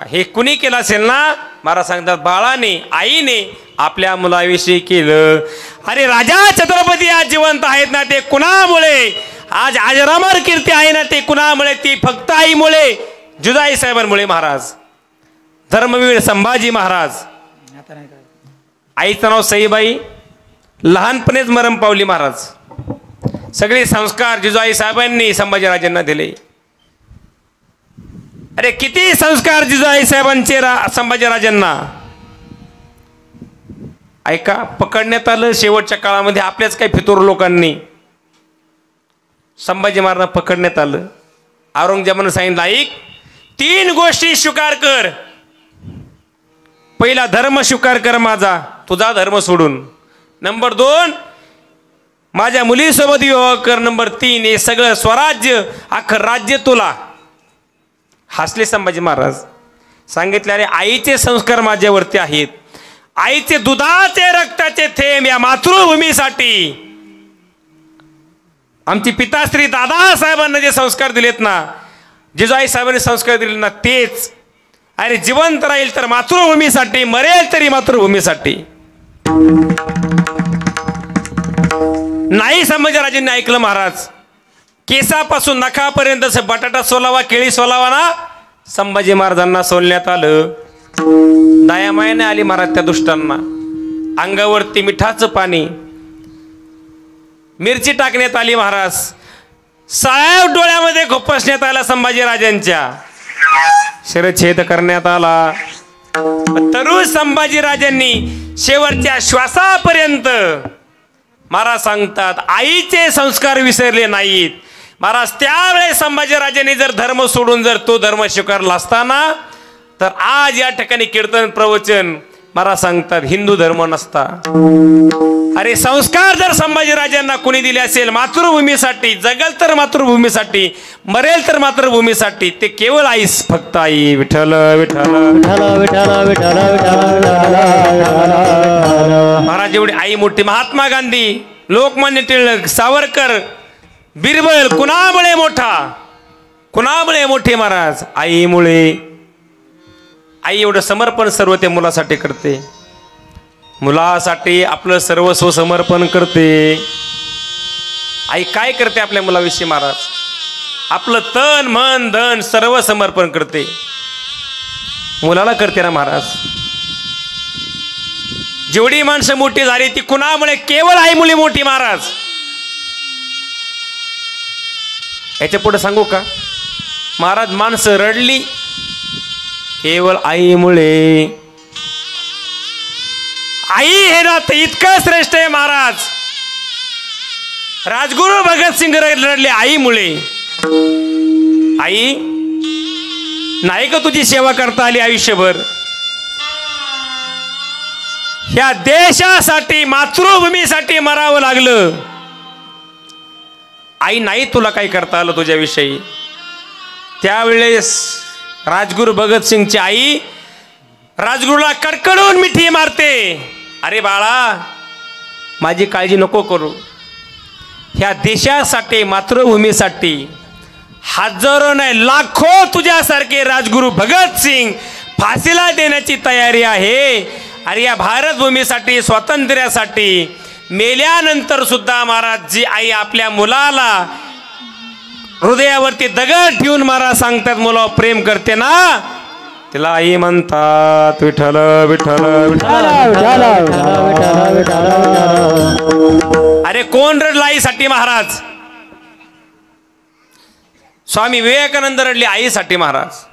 हे कुणी केलं असेल ना, महाराज सांगतात बाळाने, आईने आपल्या मुलाविषयी केलं. अरे राजा छत्रपती आज जिवंत आहेत ना, ते कुणामुळे? आज अजरामर कीर्ती आहे ना, ते कुणामुळे? ती फक्त आईमुळे, जिजाबाई साहेबांमुळे महाराज. धर्मवीर संभाजी महाराज, आईचं नाव सईबाई, लहानपणीच मरण पावली महाराज. सगळे संस्कार जिजाबाई साहेबांनी संभाजीराजांना दिले. अरे किती संस्कार जिजाबाई साहेबांचे संभाजीराजांना. ऐका, पकडण्यात आलं शेवटच्या काळामध्ये आपल्याच काही फितूर लोकांनी. संभाजी महाराज पकडण्यात आलं. औरंगजेबानं सांगितलं ऐक, 3 गोष्टी स्वीकार कर. पहिला धर्म स्वीकार कर माझा, तुझा धर्म सोडून. नंबर 2 माझ्या मुलीसोबत विवाह कर. नंबर 3 हे सगळं स्वराज्य, अख्खं राज्य तुला. हसले संभाजी महाराज. सांगितले अरे आईचे संस्कार माझ्यावरती आहेत. आईचे दुधाचे रक्ताचे थेंब या मातृभूमीसाठी, आमची पिताश्री दादासाहेबांना जे संस्कार दिलेत ना, जिजाबाई साहेबांनी संस्कार दिले ना, तेच. अरे जिवंत राहील तर मातृभूमीसाठी, मरेल तरी मातृभूमीसाठी. नाही संभाजीराजांनी ऐकलं महाराज. केसापासून नखापर्यंत बटाटा सोलावा, केळी सोलावा ना, संभाजी महाराजांना सोलण्यात आलं. दयामायाने आली महाराज त्या दुष्टांना. अंगावरती मिठाचं पाणी, मिरची टाकण्यात आली महाराज. साहेब डोळ्यामध्ये खुपसण्यात आला संभाजीराजांच्या. शिरच्छेद करण्यात आला. तरुण संभाजीराजांनी शेवटच्या श्वासापर्यंत महाराज सांगतात आईचे संस्कार विसरले नाहीत. महाराज त्यावेळेस संभाजीराजांनी जर धर्म सोडून जर तो धर्म स्वीकारला असताना, तर आज या ठिकाणी कीर्तन प्रवचन महाराज सांगतात हिंदू धर्म नसता. अरे संस्कार जर संभाजीराजांना कोणी दिले असेल मातृभूमीसाठी, जगल तर मातृभूमीसाठी, मरेल तर मातृभूमीसाठी, ते केवळ आईस, फक्त आई. विठ्ठल विठ्ठल विठ्ठल. महाराज एवढी आई मोठी. महात्मा गांधी, लोकमान्य टिळक, सावरकर, बिरबल कुणामुळे मोठा? कुणामुळे मोठे महाराज? आईमुळे. आई एवढं समर्पण सर्व ते मुलासाठी करते, मुलासाठी आपलं सर्वस्व समर्पण करते. आई काय करते आपल्या मुलाविषयी महाराज? आपलं तन मन धन सर्व समर्पण करते, मुलाला करते ना महाराज. जेवढी माणसं मोठी झाली ती कुणामुळे? केवळ आईमुळे मोठी महाराज. याच्या पुढे सांगू का महाराज? माणसं रडली केवळ आईमुळे. आई हे नातं इतकं श्रेष्ठ आहे महाराज. राजगुरू भगतसिंग रडले आईमुळे. आई नाही का तुझी सेवा करता आली आयुष्यभर? ह्या देशासाठी मातृभूमीसाठी मरावं लागलं. आई नाही तुला काही करता आलं तुझ्याविषयी? त्यावेळेस राजगुरू भगतसिंगची आई राजगुरूला कडकडून मिठी मारते. अरे बाळा, माझी काळजी नको करू. ह्या देशासाठी मातृभूमीसाठी हजारो नाही लाखो तुझ्यासारखे राजगुरू भगतसिंग फाशीला देण्याची तयारी आहे. अरे या भारतभूमीसाठी स्वातंत्र्यासाठी मेल्यानंतर सुद्धा महाराज जी आई आपल्या मुलाला हृदयावरती दगड ठेवून महाराज सांगतात मुलावर प्रेम करते ना, तिला आई म्हणतात. विठ्ठल विठ्ठल विठ्ठल. अरे कोण रडला आईसाठी महाराज? स्वामी विवेकानंद रडले आईसाठी महाराज.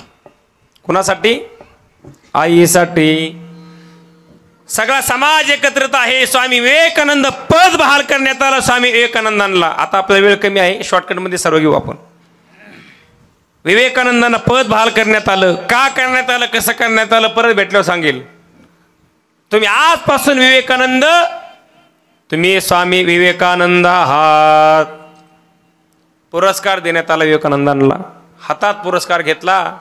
कुणासाठी? आईसाठी. सगळा समाज एकत्रित आहे. स्वामी विवेकानंद पद बहाल करण्यात आलं स्वामी विवेकानंदांना. आता आपला वेळ कमी आहे, शॉर्टकटमध्ये सर्व घेऊ आपण. विवेकानंदांना पद बहाल करण्यात आलं. का करण्यात आलं, कसं करण्यात आलं परत भेटल्यावर सांगेल. तुम्ही आजपासून विवेकानंद, तुम्ही स्वामी विवेकानंद आहात. पुरस्कार देण्यात आला विवेकानंदांना. हातात पुरस्कार घेतला,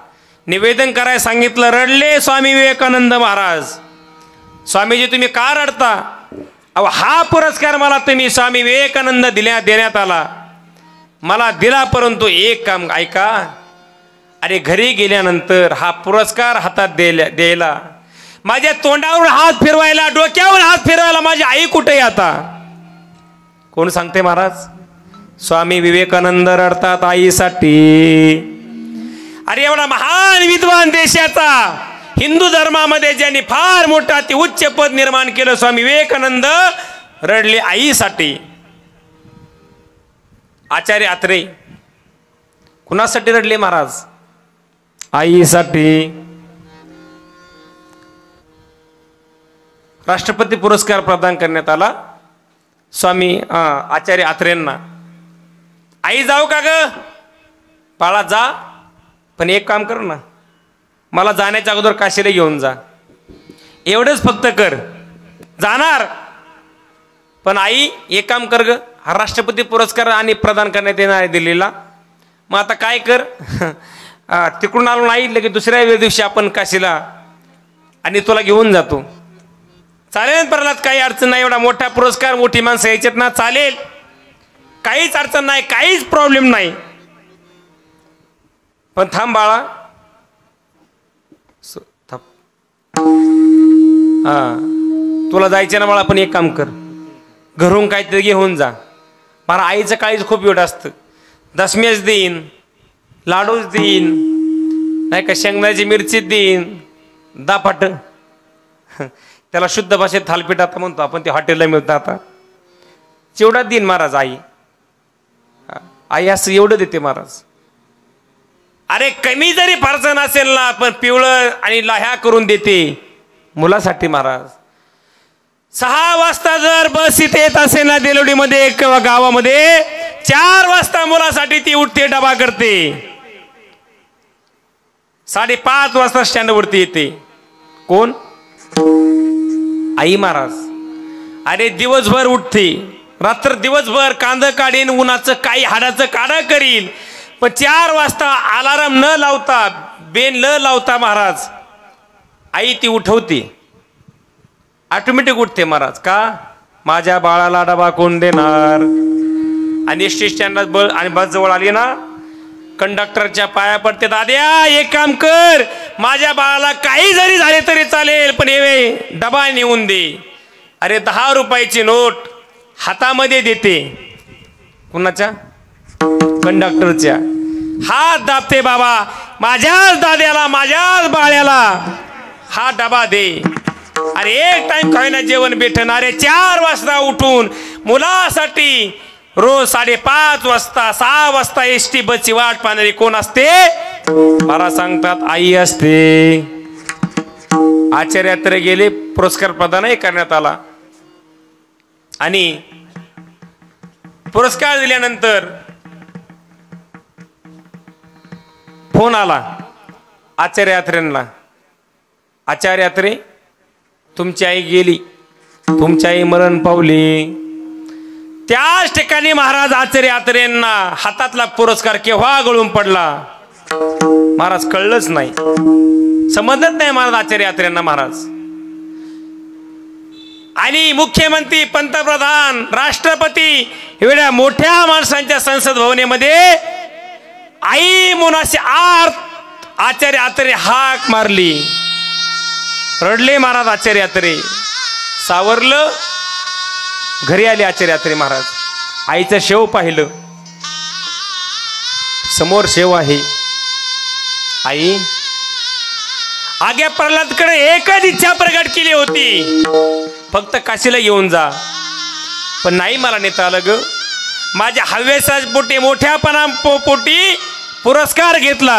निवेदन करायला सांगितलं. रडले स्वामी विवेकानंद महाराज. स्वामीजी तुम्ही का रडता? अहो हा पुरस्कार मला तुम्ही स्वामी विवेकानंद देण्यात आला, मला दिला, परंतु एक काम ऐका. अरे घरी गेल्यानंतर हा पुरस्कार हातात द्यायला, माझ्या तोंडावर हात फिरवायला, डोक्यावर हात फिरवायला माझी आई कुठे आहे आता? कोण सांगते महाराज? स्वामी विवेकानंद रडतात आईसाठी. अरे एवढा महान विद्वान देशाचा, हिंदू धर्मामध्ये ज्यांनी फार मोठा ते उच्च पद निर्माण केलं, स्वामी विवेकानंद रडले आईसाठी. आचार्य आत्रे कुणासाठी रडले महाराज? आईसाठी. राष्ट्रपती पुरस्कार प्रदान करण्यात आला स्वामी आचार्य आत्रेंना. आई जाऊ का ग? बाळा जा, पण एक काम कर ना, मला जाण्याच्या अगोदर काशीला घेऊन जा. एवढंच फक्त कर. जाणार, पण आई एक काम कर ग, हा राष्ट्रपती पुरस्कार आणि प्रदान करण्यात येणार आहे दिल्लीला. मग आता काय कर, तिकडून आलो नाही लगेच दुसऱ्या दिवशी आपण काशीला आणि तुला घेऊन जातो. चालेल प्रल्हाद, काही अडचण नाही. एवढा मोठा पुरस्कार, मोठी माणसं यायच्यात ना, चालेल, काहीच अडचण नाही, काहीच प्रॉब्लेम नाही. पण थांब बाळा, तुला जायचं ना बाळा, पण एक काम कर, घरून काहीतरी घेऊन जा. मला आईचं काळीच खूप वेळ असतं. दशम्याच देईन, लाडूच देईन, नाही का शेंगदाण्याची मिरची देईन, दापाट, त्याला शुद्ध भाषेत थालपीठ आता म्हणतो आपण, ते हॉटेलला मिळतं आता, तेवढा देईन महाराज. आई असं एवढं देते महाराज. अरे कमी जरी फारसं नसेल ना, पण पिवळं आणि लाह्या करून देते मुलासाठी महाराज. 6 वाजता जर बस इथे येत असेल ना देलोडीमध्ये किंवा गावामध्ये, 4 वाजता मुलासाठी ती उठते, डबा करते. 5:30 वाजता स्टँडवरती येते. कोण? आई महाराज. अरे दिवसभर उठते, रात्र दिवसभर कांदा काढीन, उन्हाचं काही हाडाचं काढा करील, पण 4 वाजता अलार्म न लावता, बेन न लावता महाराज आई ती उठवते. ऑटोमॅटिक उठते महाराज. का? माझ्या बाळाला डबा कोण देणार? आणि एस टी स्टँड आणि बस जवळ आली ना, कंडक्टरच्या पाया पडते, दाद्या एक काम कर, माझ्या बाळाला काही जरी झाले तरी चालेल, पण हे डबा नेऊन दे. अरे 10 रुपयाची नोट हातामध्ये देते, कुणाच्या? कंडक्टरच्या. हात दाबते, बाबा माझ्याच दाद्याला माझ्याच बाळ्याला हा डबा दे. अरे एक टाइम खायला जेवण भेटणारे 4 वाजता उठून मुलासाठी रोज 5:30 वाजता 6 वाजता एसटी बसची वाट पाहणारी कोण असते? मला सांगतात आई असते. आचार्यात्रे गेले, पुरस्कार प्रदानही करण्यात आला आणि पुरस्कार दिल्यानंतर फोन आला आचार्यात्रेंना. आचार्यात्रे, तुमची आई गेली, तुमची आई मरण पावली. त्याच ठिकाणी महाराज आचार्यात्रेंना हातातला पुरस्कार केव्हा गळून पडला महाराज कळलंच नाही, समजत नाही महाराज आचार्यात्रेंना. महाराज आणि मुख्यमंत्री, पंतप्रधान, राष्ट्रपती एवढ्या मोठ्या माणसांच्या संसद भवनेमध्ये आई मुनाशी आचार्य आत्रे हाक मारली. रडले महाराज आचार्य आत्रे. सावरलं, घरी आले आचार्य आत्रे महाराज. आईचं शेव पाहिलं, समोर शेव आहे. आई, आग्या प्रल्हादकडे एकच इच्छा प्रगट केली होती, फक्त काशीला येऊन जा, पण नाही मला नेता आलं ग. माझ्या हव्यासा पोटी, मोठ्यापणा पोटी पुरस्कार घेतला.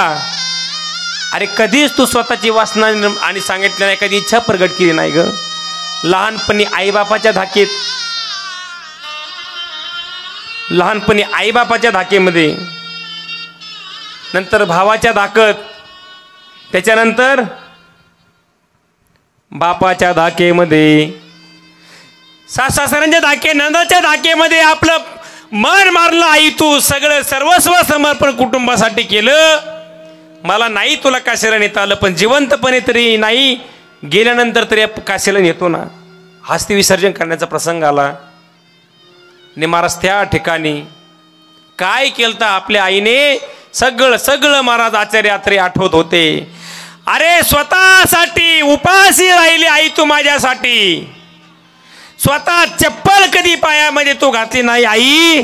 अरे कधीच तू स्वतःची वासना आणि सांगितलं नाही, कधी इच्छा प्रगट केली नाही ग. लहानपणी आईबापाच्या धाकेत, लहानपणी आईबापाच्या धाकेमध्ये, नंतर भावाच्या धाकत, त्याच्यानंतर बापाच्या धाकेमध्ये, सासऱ्यांच्या धाके, नंदाच्या धाकेमध्ये आपलं मन मारलं. आई तू सगळं सर्वस्व समर्पण कुटुंबासाठी केलं. मला नाही तुला काशीला नेता आलं, पण जिवंतपणे तरी नाही, गेल्यानंतर तरी काशीला नेतो ना. हस्ती विसर्जन करण्याचा प्रसंग आला. महाराज त्या ठिकाणी काय केलं आपल्या आईने, सगळं सगळं महाराज आचार्य आत्रे आठवत होते. अरे स्वतःसाठी उपाशी राहिली आई तू माझ्यासाठी. स्वतः चप्पल कधी पायामध्ये तू घातली नाही आई.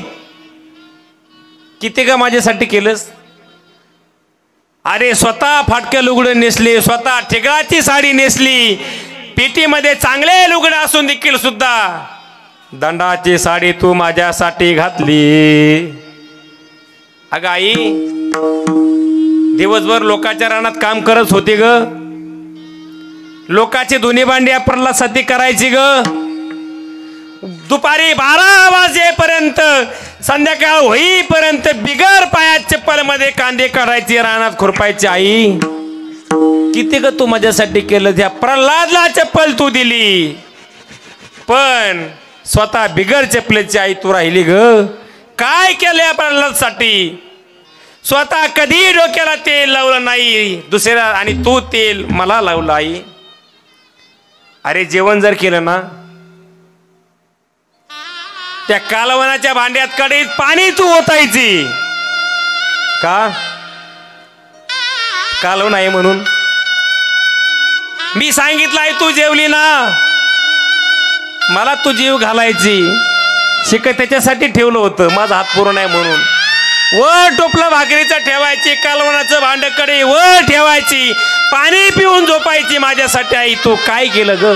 किती का माझ्यासाठी केलंस. अरे स्वतः फाटक्या लुगडं नेसली, स्वतः ठिगळाची साडी नेसली, पेटीमध्ये चांगले लुगडं असून देखील सुद्धा दंडाची साडी तू माझ्यासाठी घातली. अगं आई, दिवसभर लोकांच्या रानात काम करत होती ग. लोकांची धुनी भांडी प्रल्हादसाठी करायची ग. दुपारी 12 वाजेपर्यंत, संध्याकाळ होईपर्यंत बिगर पायात चप्पल मध्ये कांदे काढायचे, रानात खुरपायची. आई किती ग तू माझ्यासाठी केलं. त्या प्रल्हादला चप्पल तू दिली, पण स्वतः बिगर चप्पलेची आई तू राहिली ग. काय केलं या प्रल्हादसाठी. स्वतः कधी डोक्याला तेल लावलं नाही दुसऱ्या, आणि तू तेल मला लावलं आई. अरे जेवण जर केलं ना, त्या कालवनाच्या भांड्यात कडीत पाणी तू ओतायची का. कालवण आहे म्हणून मी सांगितलं आहे, तू जेवली ना, मला तू जीव घालायची. शिक त्याच्यासाठी ठेवलं होतं, माझा हात पुरं नाही म्हणून. वर टोपलं भाकरीचं ठेवायची, कालवणाचं भांड कडे वर ठेवायची, पाणी पिऊन झोपायची माझ्यासाठी. आई तू काय केलं ग.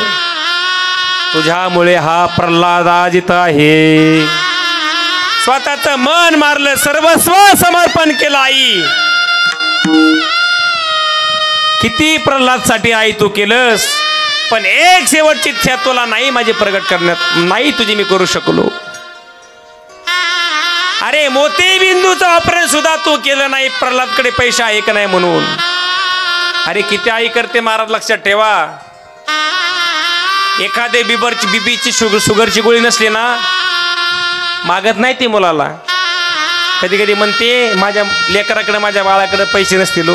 तुझ्यामुळे हा प्रल्हाद आज इथं आहे. स्वतःचं मन मारलं, सर्वस्व समर्पण केलं आई. किती प्रल्हादसाठी आई तू केलंस, पण एक शेवटची इच्छा तुला नाही माझी प्रगट करण्यात नाही तुझी मी करू शकलो. अरे मोतीबिंदूचं ऑपरेशन सुद्धा तू केलं नाही, प्रल्हादकडे पैसा आहे का नाही म्हणून. अरे किती आई करते महाराज, लक्षात ठेवा. एखादे बीपीची शुगरची गोळी नसली ना, मागत नाही ती मुलाला. कधी कधी म्हणते माझ्या लेकराकडे, माझ्या बाळाकडे पैसे नसतील,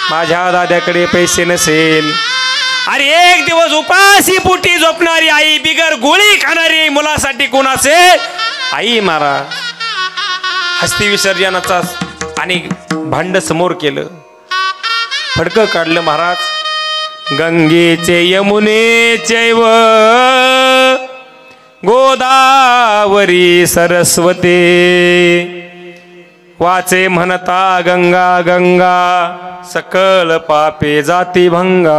माझ्या दाद्याकडे पैसे नसेल. अरे एक दिवस उपाशी पोटी झोपणारी आई, बिगर गोळी खाणारी मुलासाठी कोण असेल. आई मारा. हस्ती विसर्जनाचा आणि भांड समोर केलं. फडकं काढलं महाराज. गंगेचे यमुने चैव गोदावरी सरस्वती वाचे म्हणता गंगा गंगा सकल पापे जाती भंगा.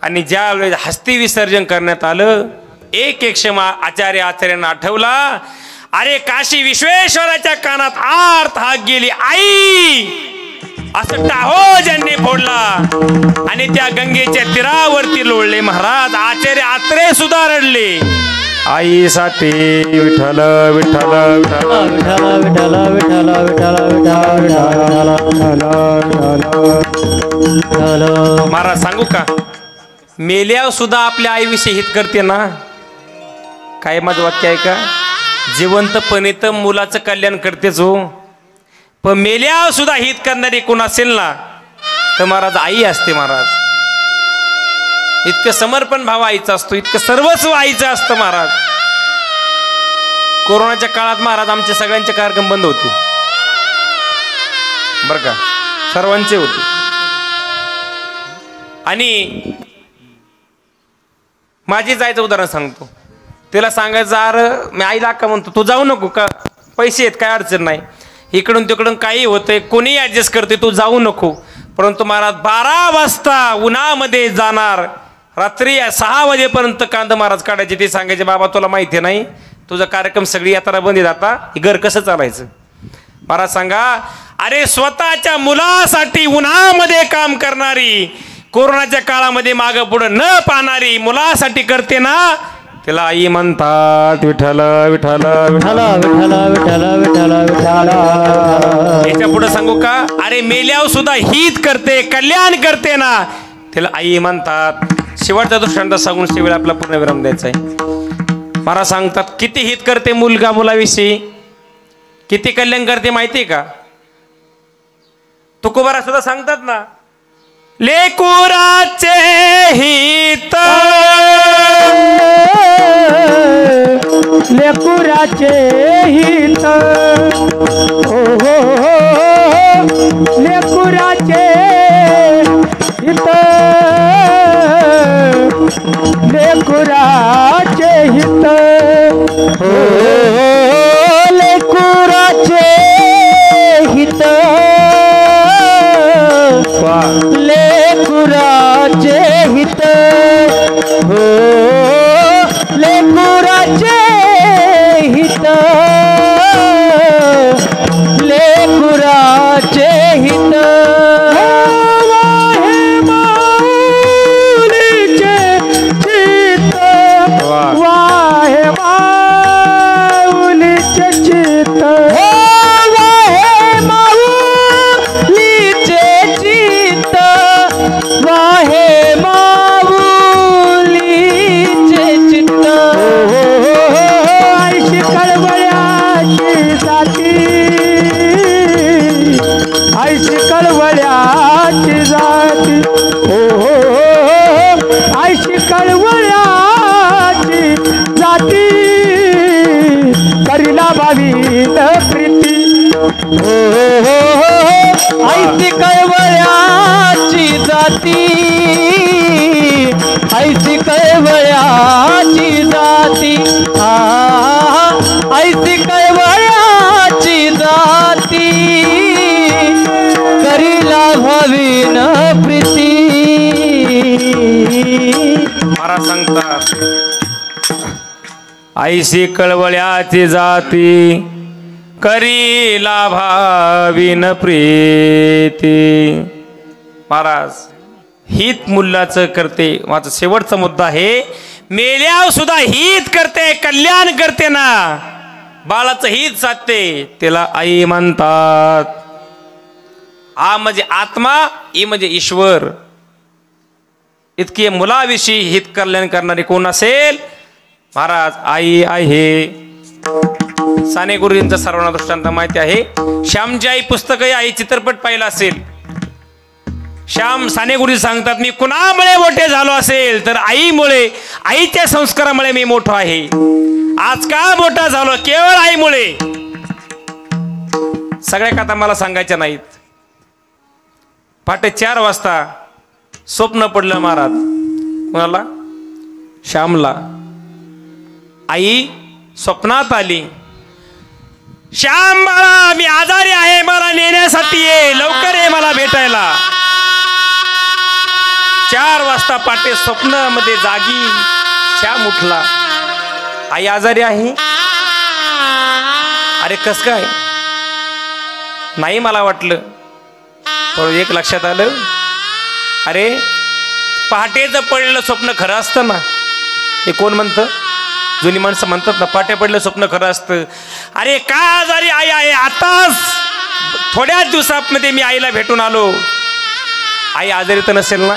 आणि ज्या वेळेस हस्ती विसर्जन करण्यात आलं एक क्षमा आचार्यांना आठवला, अरे काशी विश्वेश्वराच्या कानात आर्त हाक गेली आई असं टाहो ज्यांनी फोडला आणि त्या गंगेच्या तीरावरती लोळले महाराज. आचार्य आत्रे सुद्धा रडले. आई साठी विठ्ठल विठ्ठल विठ्ठल विठ्ठल विठ्ठल विठ्ठल विठ्ठल. महाराज सांगू का, मेल्यावर सुद्धा आपल्या आईविषयी हित करते ना. काय माझं वाक्य आहे का, जिवंतपणे तर मुलाचं कल्याण करतेच हो, पण मेल्यावर सुद्धा हित करणारी कोण असेल ना तर महाराज आई असते. महाराज इतकं समर्पण भाव आईचा असतो, इतकं सर्वस्व आईचं असतं महाराज. कोरोनाच्या काळात महाराज आमचे सगळ्यांचे कार्यक्रम बंद होते बरं का, सर्वांचे होते. आणि माझी जायचं उदाहरण सांगतो. तिला सांगायचं अरे मी आईला का म्हणतो तू जाऊ नको का, पैसे आहेत काय अडचण नाही, इकडून तिकडून काही होतंय कोणी ऍडजस्ट करते तू जाऊ नको. परंतु महाराज 12 वाजता उन्हामध्ये जाणार, रात्री 6 वाजेपर्यंत कांदा महाराज काढायचे. ते सांगायचे बाबा तुला माहिती नाही तुझा कार्यक्रम सगळी यात्रा बंद आता घर कसं चालायचं. महाराज सांगा, अरे स्वतःच्या मुलासाठी उन्हामध्ये काम करणारी, कोरोनाच्या काळामध्ये मागं पुढं न पाहणारी मुलासाठी करते ना त्याला आई म्हणतात. विठ्ठल विठ्ठल विठ्ठल विठ्ठल विठ्ठल विठ्ठल विठ्ठल. याच्या पुढे सांगू का, अरे मेल्यावर सुद्धा हित करते कल्याण करते ना त्याला आई म्हणतात. शेवटचा दृष्टांत सांगून शेवट आपला पूर्ण विराम द्यायचा आहे. महाराज सांगतात किती हित करते मुलगा मुलाविषयी, किती कल्याण करते माहिती का. तुकोबारा सुद्धा सांगतात ना, लेकुराचे हित लेकुराचे हित हो हो लेकुराचे हित लेकुराचे हित हो लेकुराचे हित लेकुराचे हित हो लेकुराचे हित लेकुराचे हित. वाहे माऊलीचे चित्त वाहे माऊलीचे चित्त वाहे माऊलीचे चित्त वाहे माऊलीचे चित्त. आईशी कळवळ्याची जाती आईशी कळवळ्याची जाती हो आईशी कळवळ्याची जाती करीला भावीन प्रीती हो आईशी कळवळ्याची जाती आईशी कळवळ्याची जाती आईशी कळवळ्याची जाती करीला भावीन प्रीती. महाराज सांगतात आईशी कळवळ्याची जाती करीला भावीन प्रीती. महाराज हित मुलाचं करते. माझा शेवटचा मुद्दा आहे, मेल्यावर सुद्धा हित करते कल्याण करते ना, बाळाचं हित साधते त्याला आई म्हणतात. आ म्हणजे आत्मा, ई म्हणजे ईश्वर. इतकी मुलाविषयी हित कल्याण करणारी कोण असेल महाराज आई आहे. साने गुरुजींचा सर्वांना दृष्टांत माहिती आहे. श्यामची आई पुस्तकही आहे, चित्रपट पाहिला असेल. श्याम साने गुरुजी सांगतात मी कुणामुळे मोठे झालो असेल तर आईमुळे, आईच्या संस्कारामुळे मी मोठो आहे. आज का मोठा झालो केवळ आईमुळे. सगळ्या कथा मला सांगायच्या नाहीत. पहाटे 4 वाजता स्वप्न पडलं महाराज. कोणाला? श्यामला. आई स्वप्नात आली. श्याम बाळा, मी आजारी आहे, मला नेण्यासाठी ये, लवकर ये मला भेटायला. 4 वाजता पहाटे स्वप्नामध्ये जागी श्याम उठला. आई आजारी आहे? अरे कस काय? नाही मला वाटलं. पण एक लक्षात आलं, अरे पहाटेचं पडलेलं स्वप्न खरं असतं ना. हे कोण म्हणतं? जुनी माणसं म्हणतात ना, पहाटे पडलेलं स्वप्न खरं असतं. अरे काय आजारी आई आहे? आताच थोड्याच दिवसामध्ये मी आईला भेटून आलो. आई आजारी तर नसेल ना?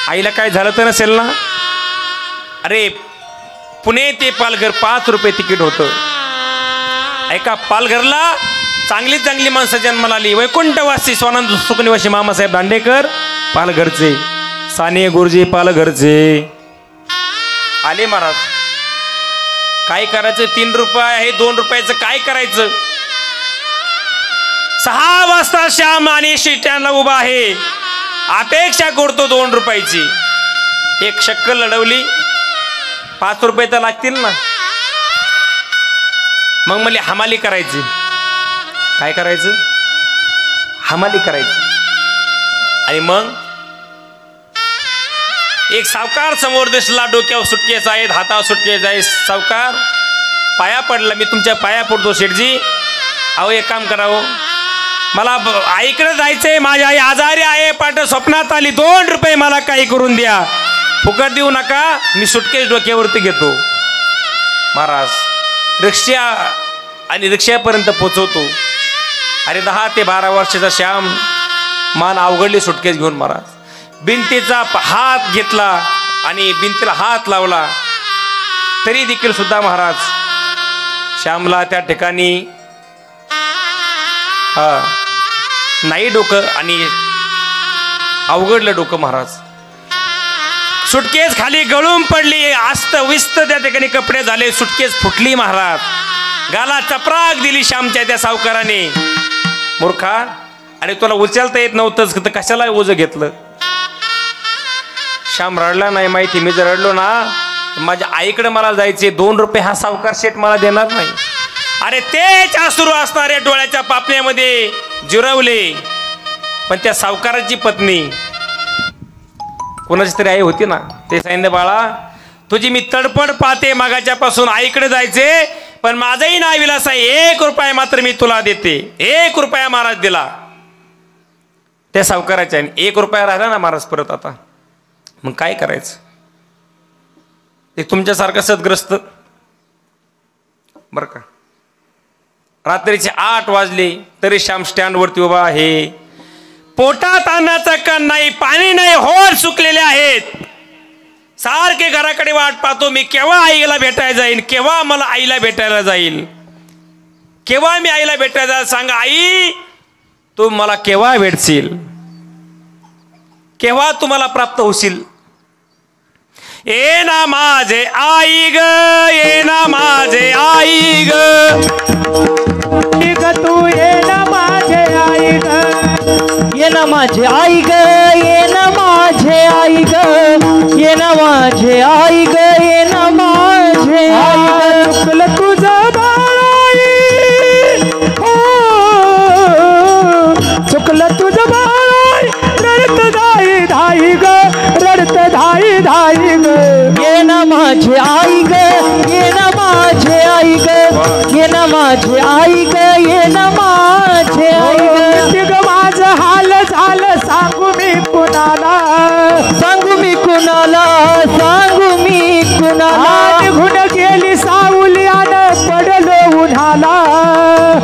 आईला काय झालं तर नसेल ना? अरे पुणे ते पालघर 5 रुपये तिकीट होतं. ऐका, पालघरला चांगली चांगली माणसं जन्माला आली. वैकुंठवासी स्वानंद सुखनिवासी मामासाहेब दांडेकर पालघरचे, साने गुरुजी पालघरचे आले. महाराज काय करायचं? 3 रुपये आहे, 2 रुपयाचं काय करायचं? 6 वाजता श्याम आणि स्टँडला उभा आहे. अपेक्षा करतो 2 रुपयाची. एक शक्कल लढवली. 5 रुपये तर लागतील ना. मग मला हमाली करायची. काय करायचं? हमाली करायची. आणि मग एक सावकार समोर दिसला. डोक्यावर सुटकेस आहेत, हातावर सुटकेस आहे. सावकार पाया पडला. मी तुमच्या पाया पडतो शेठजी. अहो एक काम करावं, मला आईकडे जायचंय. माझी आई आजारी आहे, पाठ स्वप्नात आली. 2 रुपये मला काही करून द्या. फुकट देऊ नका, मी सुटकेस डोक्यावरती घेतो. महाराज रिक्षा आणि रिक्षापर्यंत पोचवतो. अरे 10 ते 12 वर्षाचा श्याम मान अवघडली सुटकेस घेऊन. महाराज भिंतीचा हात घेतला आणि भिंतीला हात लावला. तरी देखील सुद्धा महाराज श्यामला त्या ठिकाणी नाही डोकं आणि अवघडलं डोकं. महाराज सुटकेस खाली गळून पडली. आस्त विस्त त्या ठिकाणी कपडे झाले. सुटकेस फुटली. महाराज गाला चपराक दिली श्यामच्या त्या सावकाराने. मूर्खा, अरे तुला उचलता येत नव्हतंच तर कशाला ओझं घेतलं? श्याम रडला नाही. माहिती, मी जर रडलो ना, माझ्या आईकडे मला जायचे. 2 रुपये हा सावकार शेठ मला देणार नाही. अरे तेच अश्रू असणारे डोळ्याच्या पापण्यामध्ये जिरवले. पण त्या सावकाराची पत्नी कोणाची तरी आई होती ना, ते सांगितलं, बाळा तुझी मी तडपड पाहते मागाच्या पासून. आईकडे जायचे, पण माझंही नाविलास आहे. 1 रुपया मात्र मी तुला देते. 1 रुपया महाराज दिला त्या सावकाराच्या. 1 रुपया राहिला ना महाराज परत. आता मग काय करायचं? एक तुमच्यासारखं सदग्रस्त बरं का. रात्रीचे 8 वाजले तरी श्याम स्टँडवरती उभा आहे. पोटात अन्नाचं कण नाही, पाणी नाही, होर सुकलेले आहेत. सारखे घराकडे वाट पाहतो मी. केव्हा आईला भेटायला जाईल? केव्हा मला आईला भेटायला जाईल? केव्हा मी आईला भेटायला जाईल? सांगा आई, तू मला केव्हा भेटशील? केव्हा तुम्हाला प्राप्त होशील? ये ना माझे आई ग, ये ना माझे आई ग, तू ये ना माझे आई ग, ये ना माझे आई ग, ये ना माझे आई ग, ये ना माझे आई ग, ये ना माझे आई ग. चुकलं तुझं बाळाई, हो चुकलं तुझं बाळाई. रडत धाई धाई ग, रडत धाई धाई ग. ये ना माझे आई ग, ये ना माझे आई ग, ये ना माझे आई ग, ये ना माझे आई ग. माझं हाल झालं सांगू मी कुणाला, सांगू मी कुणाला, सांगू मी कुणाला. निघून गेली सावली आणि पडलो उन्हाला,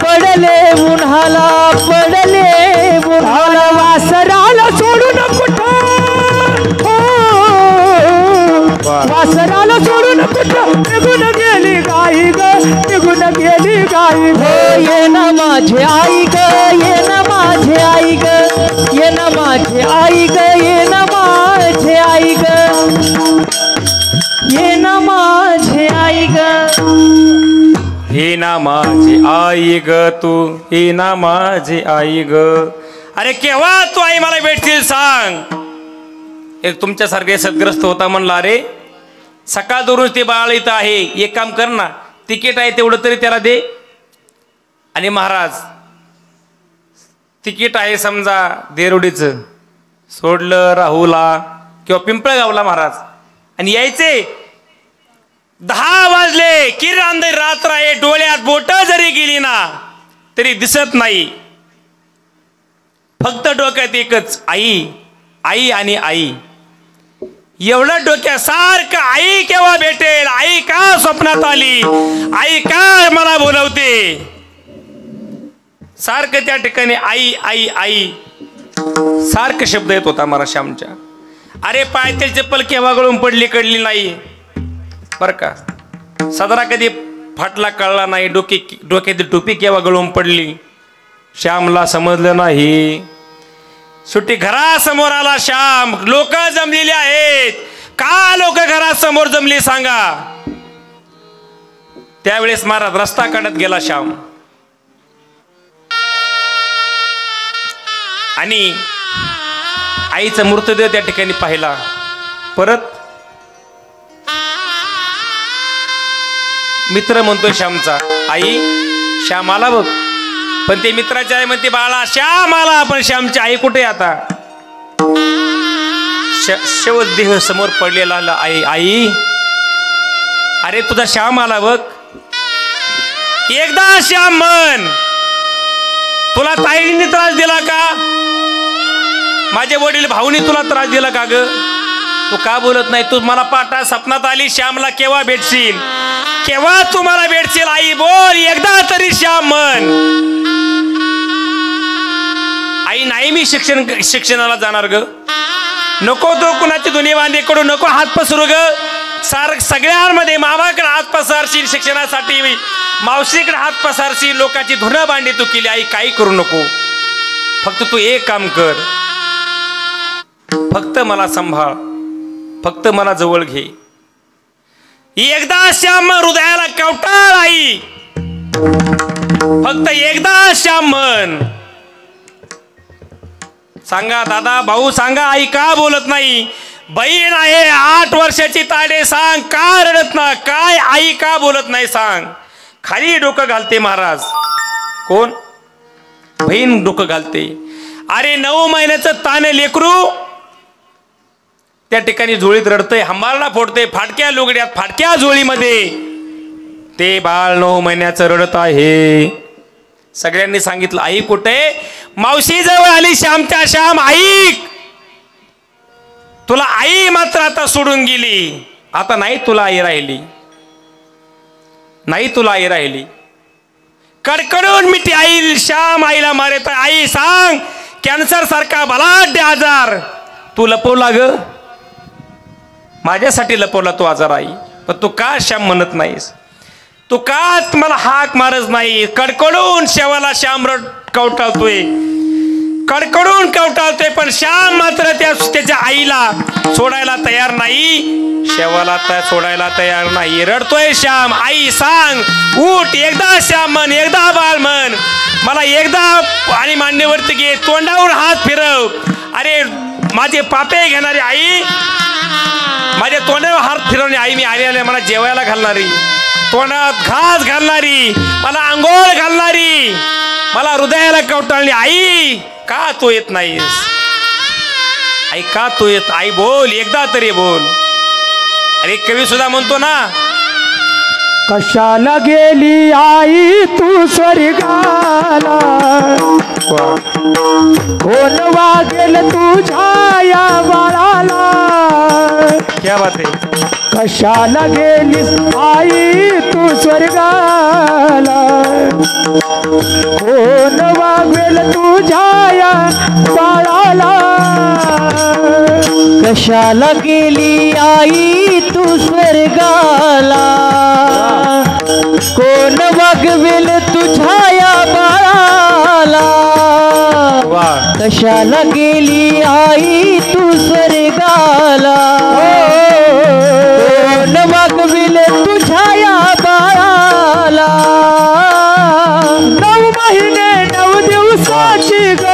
पडले उन्हाला, पडले उन्हाला. वासराला सोडून कुठं, वासराला सोडून कुठं निघून गेली गाई ग, निघून गेली गाई ग. ये ना माझे आई ग, ये ना माझे आई ग, ये ना माझे आई ग, ये ना माझे आई ग, ये ना माझे आई ग. हे ना माझी आई ग तू, हे ना माझी आई ग. अरे केव्हा तू आई मला भेटशील सांग. एक तुमच्यासारखे सद्ग्रस्त होता म्हणला, अरे सकाळ धरून ते बाळ इथं आहे, एक काम कर ना, तिकीट आहे तेवढं तरी त्याला दे. आणि महाराज तिकीट आहे समजा देरोडीचं, सोडलं राहुला किंवा पिंपळगावला महाराज, आणि यायचे 10 वाजले की रांधे रात्र आहे, डोळ्यात बोट जरी गेली ना तरी दिसत नाही, फक्त डोक्यात एकच आई आई आणि आई. एवढं डोक्यात सारखं आई केव्हा भेटेल, आई का स्वप्नात आली, आई का मला बोलवते, सारखं त्या ठिकाणी आई आई आई सारखं शब्द येत होता मला श्यामच्या. अरे पायथ्याची चप्पल केव्हा गळून पडली कळली नाही बर का, सदरा कधी फाटला कळला नाही, डोक्याची टोपी केव्हा गळून पडली श्यामला समजलं नाही. सुट्टी घरासमोर आला श्याम, लोक जमलेली आहेत. का लोक घरासमोर जमली सांगा. त्यावेळेस महाराज रस्ता काढत गेला श्याम, आणि आईचा मृतदेह त्या ठिकाणी पाहिला. परत मित्र म्हणतोय श्यामचा, आई श्याम आला बघ. पण ते मित्राची आई म्हणते, बाळा श्याम आला, पण श्यामची आई कुठे आता. शवदेह समोर पडलेला आई, आई अरे तुझा श्याम आला बघ, एकदा श्याम म्हण, तुला ताईने त्रास दिला का, माझे वडील भाऊनी तुला त्रास दिला का ग, तू का बोलत नाही. तू मला पाठा सपनात आली, श्यामला केव्हा भेटशील, केव्हा तू मला भेटशील, आई बोल एकदा तरी श्याम म्हण. आई नाही मी शिक्षणाला जाणार ग, नको तो कुणाची दोन्ही बांधे कडू, नको हात पसरू ग, सगळ्यांमध्ये मामाकडे हात पसारशील शिक्षणासाठी, मावशीकडे हात पसारशील, लोकांची धुणं भांडी तू केली. आई काही करू नको, फक्त तू एक काम कर, फक्त मला सांभाळ, फक्त मला जवळ घे. एकदा श्याम हृदयाला कवटाळ आई, फक्त एकदा श्याम म्हण. सांगा दादा भाऊ सांगा, आई का बोलत नाही. बहीण आहे 8 वर्षाची ताडे, सांग का रडत ना, काय आई का बोलत नाही सांग. खाली डोकं घालते महाराज. कोण, बहीण डोकं घालते. अरे 9 महिन्याचं ताने लेकरू त्या ठिकाणी झोळीत रडतंय, हंबारला फोडते, फाटक्या लुगड्यात फाटक्या झोळीमध्ये ते बाळ 9 महिन्याचं रडत आहे. सगळ्यांनी सांगितलं आई कुठे, मावशी जवळ आली श्यामच्या. श्याम ऐक, तुला आई मात्र आता सोडून गेली, आता नाही तुला आई राहिली, नाही तुला आई राहिली. कडकडून मिठी आई श्याम आईला मारत, आई सांग कॅन्सर सारखा बलाढ्य आजार तू लपवला ग, माझ्यासाठी लपवला तो आजार आई, पण तू का श्याम म्हणत नाहीस, तू का मला हाक मारत नाही. कडकडून शेवाला श्याम कवटाळतोय, कडकडून कवटाळतोय, पण श्याम मात्र त्याच्या आईला सोडायला तयार नाही, शेवाला सोडायला तयार नाही. रडतोय श्याम, आई सांग उठ, एकदा श्याम म्हण, एकदा बाळ म्हण, मला एकदा आणि मांडीवरती घे, तोंडावर हात फिरव. अरे माझे पापे घेणारी आई, माझ्या तोंडावर हात फिरवणे आई, मी आले मला जेवायला घालणारी, तोंडात घास घालणारी, मला आंघोळ घालणारी, मला हृदयाला कवटाळली आई, का तू येत नाहीस. आई का तू येत, आई बोल एकदा तरी बोल. अरे कवी सुद्धा म्हणतो ना, कशाला गेली आई तू स्वर्गाला, कोण वागेल तुझ्या या बाळाला. क्या बात आहे. कशाला गेली आई तू स्वर्गाला, कोण वागेल तुझ्या या बाळाला. कशाला गेली आई तू स्वर्गाला, कोण वागवेल तुझ्या या बाळाला. कशाला गेली आई तू स्वर्गाला, कोण वागवेल तुझ्या या बाळाला. 9 महिने 9 दिवसाची ग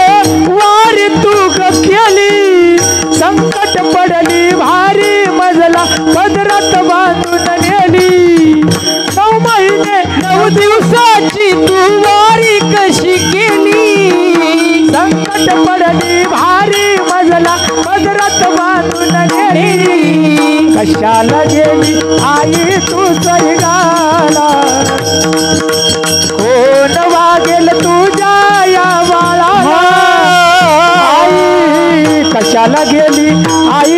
गेली भारी मजला पदरात बांधून गेली कशाला गेली आई तू स्वर्गाला कोण वागेल तुझ्या या बाळाला आई कशाला गेली आई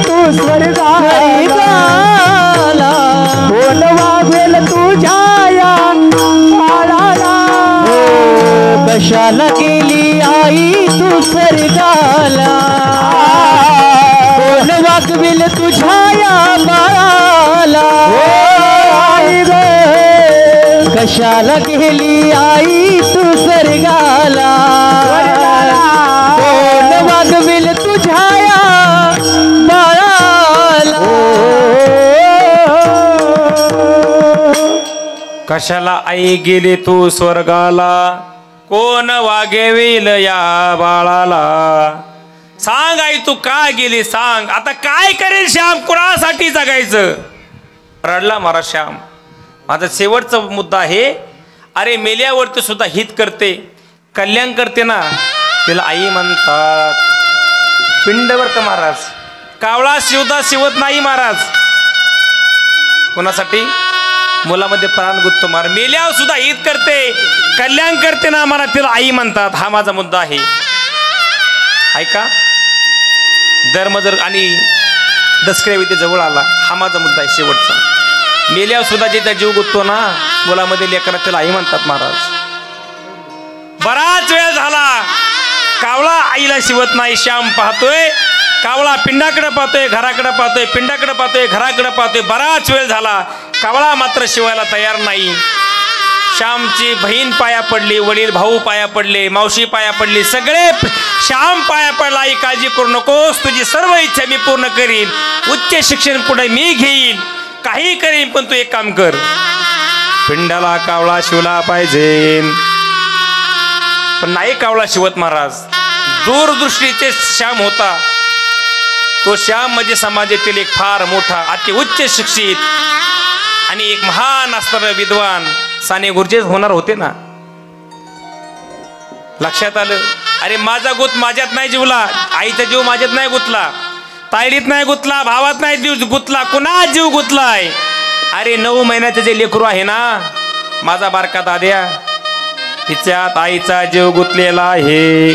तू स्वर्गाला कोण वागेल तुझ्या या बाळाला कशाला गेली आई तू स्वर्गाला कोण वागविल तुझ्या या बाळाला आई ग कशाला गेली आई तू स्वर्गाला कोण वागविल तुझ्या या बाळाला कशाला आई गेली तू स्वर्गाला कोण वागेविल या बाळाला सांग आई तू का गेली सांग आता काय करेल श्याम कुणासाठी जगायचं रडला मारा श्याम माझा शेवटचा मुद्दा आहे अरे मेल्यावरती सुद्धा हित करते कल्याण करते ना तिला आई म्हणतात पिंडवर का महाराज कावळा शिवदा शिवत नाही महाराज कोणासाठी मुलामध्ये प्राण गुत्त मार मेल्यावर सुद्धा हित करते कल्याण करते ना मला तिला आई म्हणतात हा माझा मुद्दा आहे ऐका धर्म जर आणि दसक्रिया जवळ आला हा माझा मुद्दा आहे शेवटचा मेल्यावर सुद्धा ज्याचा जीव गुंततो ना मुलामध्ये लेकरा त्याला आई म्हणतात महाराज बराच वेळ झाला कावळा आईला शिवत नाही श्याम पाहतोय कावळा पिंडाकडे पाहतोय घराकडे पाहतोय पिंडाकडे पाहतोय घराकडे पाहतोय बराच वेळ झाला कावळा मात्र शिवायला तयार नाही श्यामची बहीण पाया पडली वडील भाऊ पाया पडले मावशी पाया पडली सगळे श्याम पाया पडला आई काळजी करू नकोस तुझी सर्व इच्छा मी पूर्ण करीन उच्च शिक्षण पुढे मी घेईन काही करीन पण तू एक काम कर पिंडाला कावळा शिवला पाहिजे पण नाही कावळा शिवत महाराज दूरदृष्टीचे श्याम होता तो श्याम म्हणजे समाजातील एक फार मोठा अति उच्च शिक्षित आणि एक महान असणारा विद्वान साने गुरुजी होणार होते ना लक्षात आलं अरे माझा गुत माझ्यात नाही जीवला आईचा जीव माझ्यात नाही गुतला तायडीत नाही गुतला भावात नाही जीव गुतला कुणा जीव गुतलाय अरे 9 महिन्याचे जे लेकरू आहे ना माझा बारका दाद्या तिच्यात आईचा जीव गुतलेला आहे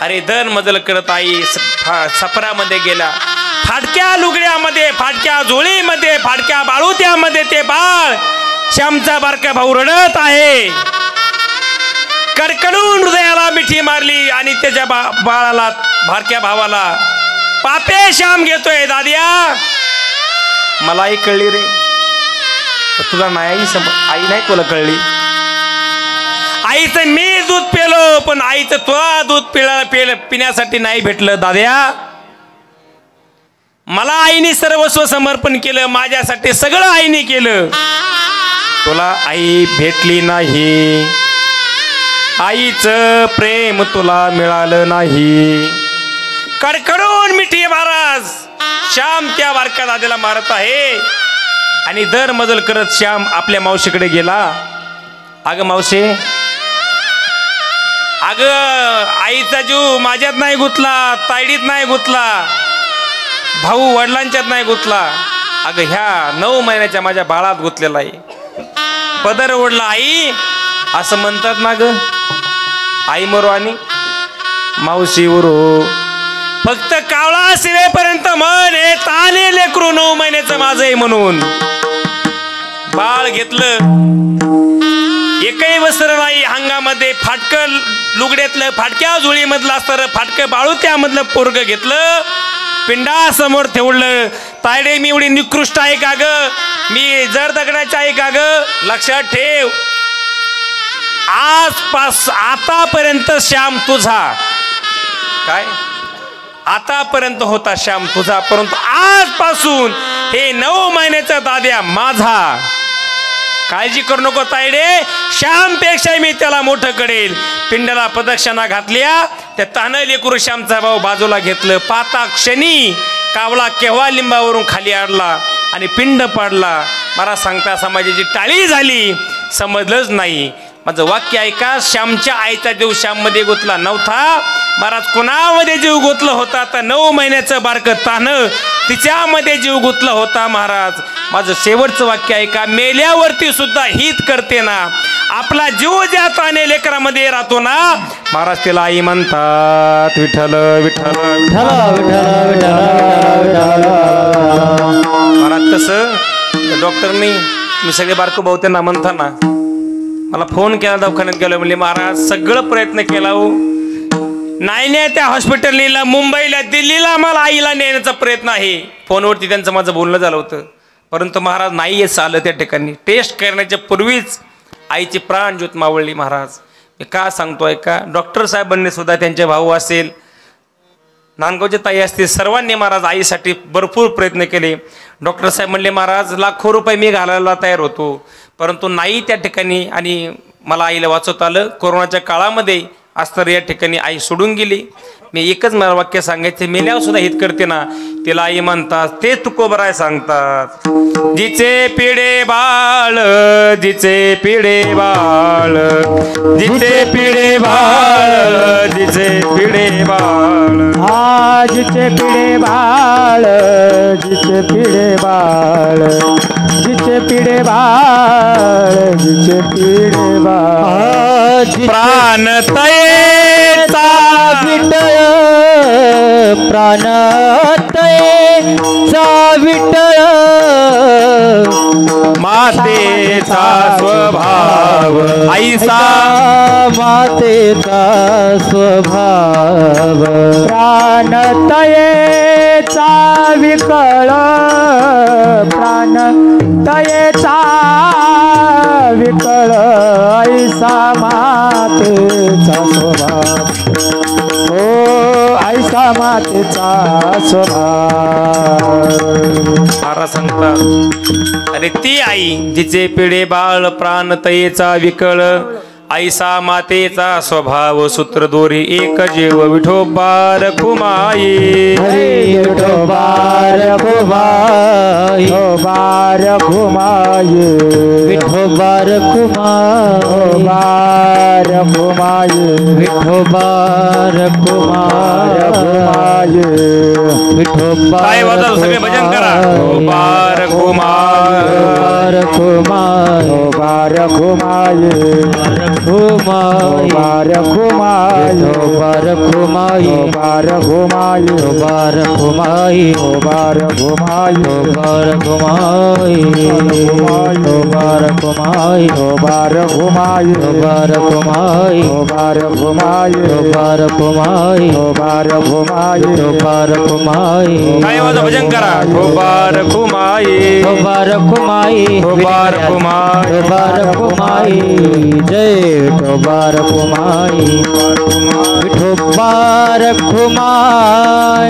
अरे दन मजल करत आई सफरामध्ये गेला फाटक्या लुगड्यामध्ये फाटक्या झोळीमध्ये फाटक्या बाळुत्यामध्ये ते बाळ श्यामचा बारका भाऊ रडत आहे कडकडून हृदयाला मिठी मारली आणि त्याच्या बाळाला बारक्या भावाला पापे श्याम घेतोय दादिया मलाही कळली रे तुला नाही आई नाही तुला कळली आईचं मी दूध पेलो पण आईचं तुला दूध पिण्यासाठी नाही भेटलं दाद्या मला आईने सर्वस्व समर्पण केलं माझ्यासाठी सगळं आईने केलं तुला आई भेटली नाही आईचं प्रेम तुला मिळालं नाही कडकडून मिठी महाराज श्याम त्या बारक्या दाद्याला मारत आहे आणि दर मजल करत श्याम आपल्या मावशीकडे गेला अगं मावशी अगं आईचा जीव माझ्यात नाही गुतला तायडीत नाही गुतला भाऊ वडिलांच्यात नाही गुतला अगं ह्या 9 महिन्याच्या माझ्या बाळात गुतलेला आहे पदर ओढला आई असं म्हणतात ना ग आई मरो आणि मावशी उरो फक्त कावळा शिवेपर्यंत मन हे ताने लेकरू 9 महिन्याचं माझं आहे म्हणून बाळ घेतलं एकही वस्त्र नाही अंगामध्ये फाटकं लुगड्यातलं फाटक्या झोळीमधलं असतं फाटकं बाळुत्यामधलं पोरग घेतलं पिंडासमोर ठेवलं तायडे मी एवढी निकृष्ट आहे का ग मी जर दगडाची आहे का ग लक्षात ठेव आतापर्यंत श्याम तुझा काय आतापर्यंत होता श्याम तुझा परंतु आजपासून हे 9 महिन्याचा दाद्या माझा काळजी करू नको तायडे श्यामपेक्षा मी त्याला मोठं करेल पिंडाला प्रदक्षिणा घातल्या त्या तानं लेकरू श्यामचा भाऊ बाजूला घेतलं पाता क्षणी कावळा केव्हा लिंबावरून खाली आडला आणि पिंड पडला मला सांगता समाजाची टाळी झाली समजलंच नाही माझं वाक्य ऐका. श्यामच्या आईचा जीव श्याममध्ये गुंतला नव्हता महाराज. कुणामध्ये जीव गुंतला होता तर 9 महिन्याचं बारकं तान्हं तिच्यामध्ये जीव गुंतला होता महाराज. माझं शेवटचं वाक्य ऐका. मेल्यावरती सुद्धा हित करते ना. आपला जीव ज्या ताने लेकरामध्ये राहतो ना महाराज तिला आई म्हणतात. विठ्ठल विठ्ठल महाराज. तसं डॉक्टरनी मी सगळे बारकं भाऊ त्यांना म्हणताना मला फोन केला. दवाखान्यात गेलो म्हणले महाराज सगळं प्रयत्न केला हो नाही त्या हॉस्पिटलला मुंबईला दिल्लीला मला आईला नेण्याचा प्रयत्न आहे. फोनवरती त्यांचं माझं बोलणं झालं होतं परंतु महाराज नाही येत आलं. त्या ठिकाणी टेस्ट करण्याच्या पूर्वीच आईची प्राणज्योत मावळली महाराज. मी का सांगतोय का डॉक्टर साहेबांनी सुद्धा त्यांचे भाऊ असेल नांदगावचे ताई असतील सर्वांनी महाराज आईसाठी भरपूर प्रयत्न केले. डॉक्टर साहेब म्हणले महाराज लाखो रुपये मी घालायला तयार होतो परंतु नाही त्या ठिकाणी आणि मला आईला वाचवता आलं. कोरोनाच्या काळामध्ये असतर या ठिकाणी आई सोडून गेली. मी एकच मला वाक्य सांगायचे. मेल्यावर सुद्धा हित करते ना तिला आई म्हणतात. ते तुकोबराय सांगतात. जिचे पिढे बाळ जिचे पिढे बाळ जिचे पिढे बाळ जिचे पिढे बाळ जिचे पिढे बाळ जिचे पिढे बाळ जिचे पिढे बाळ जिचे पिढे बाळ प्राण तयेचा विठ्ठल प्राण तयेचा विठ्ठल मातेचा स्वभाव आईसा मातेचा स्वभाव प्राण तयेचा विकळ प्राण तयेचा विकळ ऐसा मातेचा स्वभाव हो ऐसा मातेचा स्वभाव. महाराज सांगतात अरे ती आई जिचे पिढे बाळ प्राण तयेचा विकळ ऐसा मातेचा स्वभाव सूत्र दोरी एक जीव विठोबा रखुमाई विठोबा रखुमाई विठोबा रखुमाई विठोबा रखुमाई विठोबा रखुमाई विठोबा. काय वाजव सगळे भजन करा. विठोबा रखुमाई विठोबा रखुमाई बार घुमाई बार घुमाई बार घुमाई बार घुमाई बार घुमाई बार घुमाई बार घुमाई बार घुमाई बार घुमाई बार घुमाई बार घुमाई बार घुमाई बार घुमाई. काय वाजव भजन करा. बार घुमाई बार घुमाई बार घुमाई बार घुमाई जय विठोबा रखुमाई विठोबा रखुमाई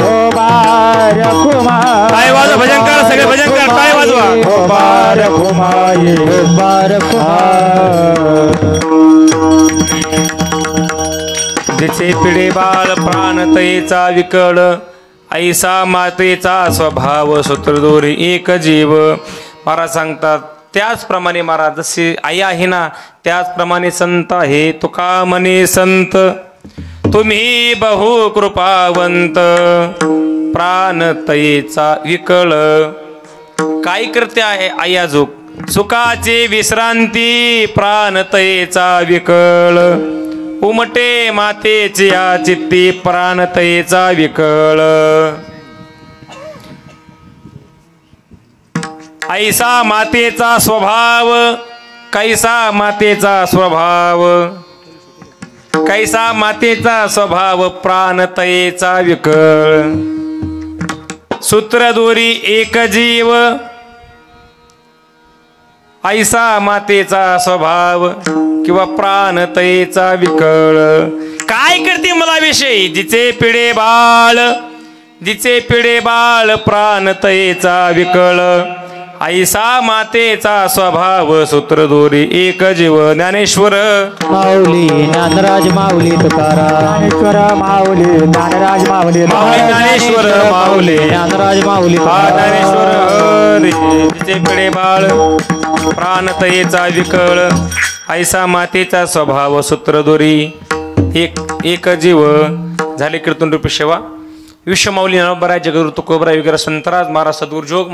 काय वाजवा भजन करा सगळे भजन करा. काय वाजवा. विठोबा रखुमाई विठोबा रखुमाई जिचे पिढे बाळ प्राण तयेचा विकळ ऐसा मातेचा स्वभाव सूत्रदोरी एक जीव. महाराज सांगतात त्याचप्रमाणे महाराज जसे आई आहे ना त्याचप्रमाणे संत आहे. तुका म्हणे संत तुम्ही बहु कृपावंत प्राण तयेचा विकळ. काय करते आहे आई आजूक सुखाची विश्रांती प्राण तयेचा विकळ. उमटे मातेची या चित्ती प्राण तयेचा विकळ. ऐसा मातेचा स्वभाव कैसा मातेचा स्वभाव कैसा मातेचा स्वभाव प्राण तयेचा विकळ. सूत्रदोरी एक जीव ऐसा मातेचा स्वभाव किंवा प्राण तयेचा विकळ. काय करते मला विषयी जिचे पिढे बाळ जिचे पिढे बाळ प्राण तयेचा विकळ. ऐसा मातेचा स्वभाव सूत्रदोरी एक जीव. ज्ञानेश्वर माऊली ज्ञानराज माऊली तुकाराम ज्ञानेश्वर माऊली ज्ञानराज माऊली ज्ञानेश्वर माऊली ज्ञानराज माऊली ज्ञानेश्वर हरी. जिचे पिढे बाळ प्राण तयेचा विकळ ऐसा मातेचा स्वभाव सूत्रदोरी एक जीव झाले कीर्तन रूपी सेवा विश्वमाऊली नवबराय जगद्गुरु तुकोबराय वगैरे संतराज महाराज सद्गुरुजोग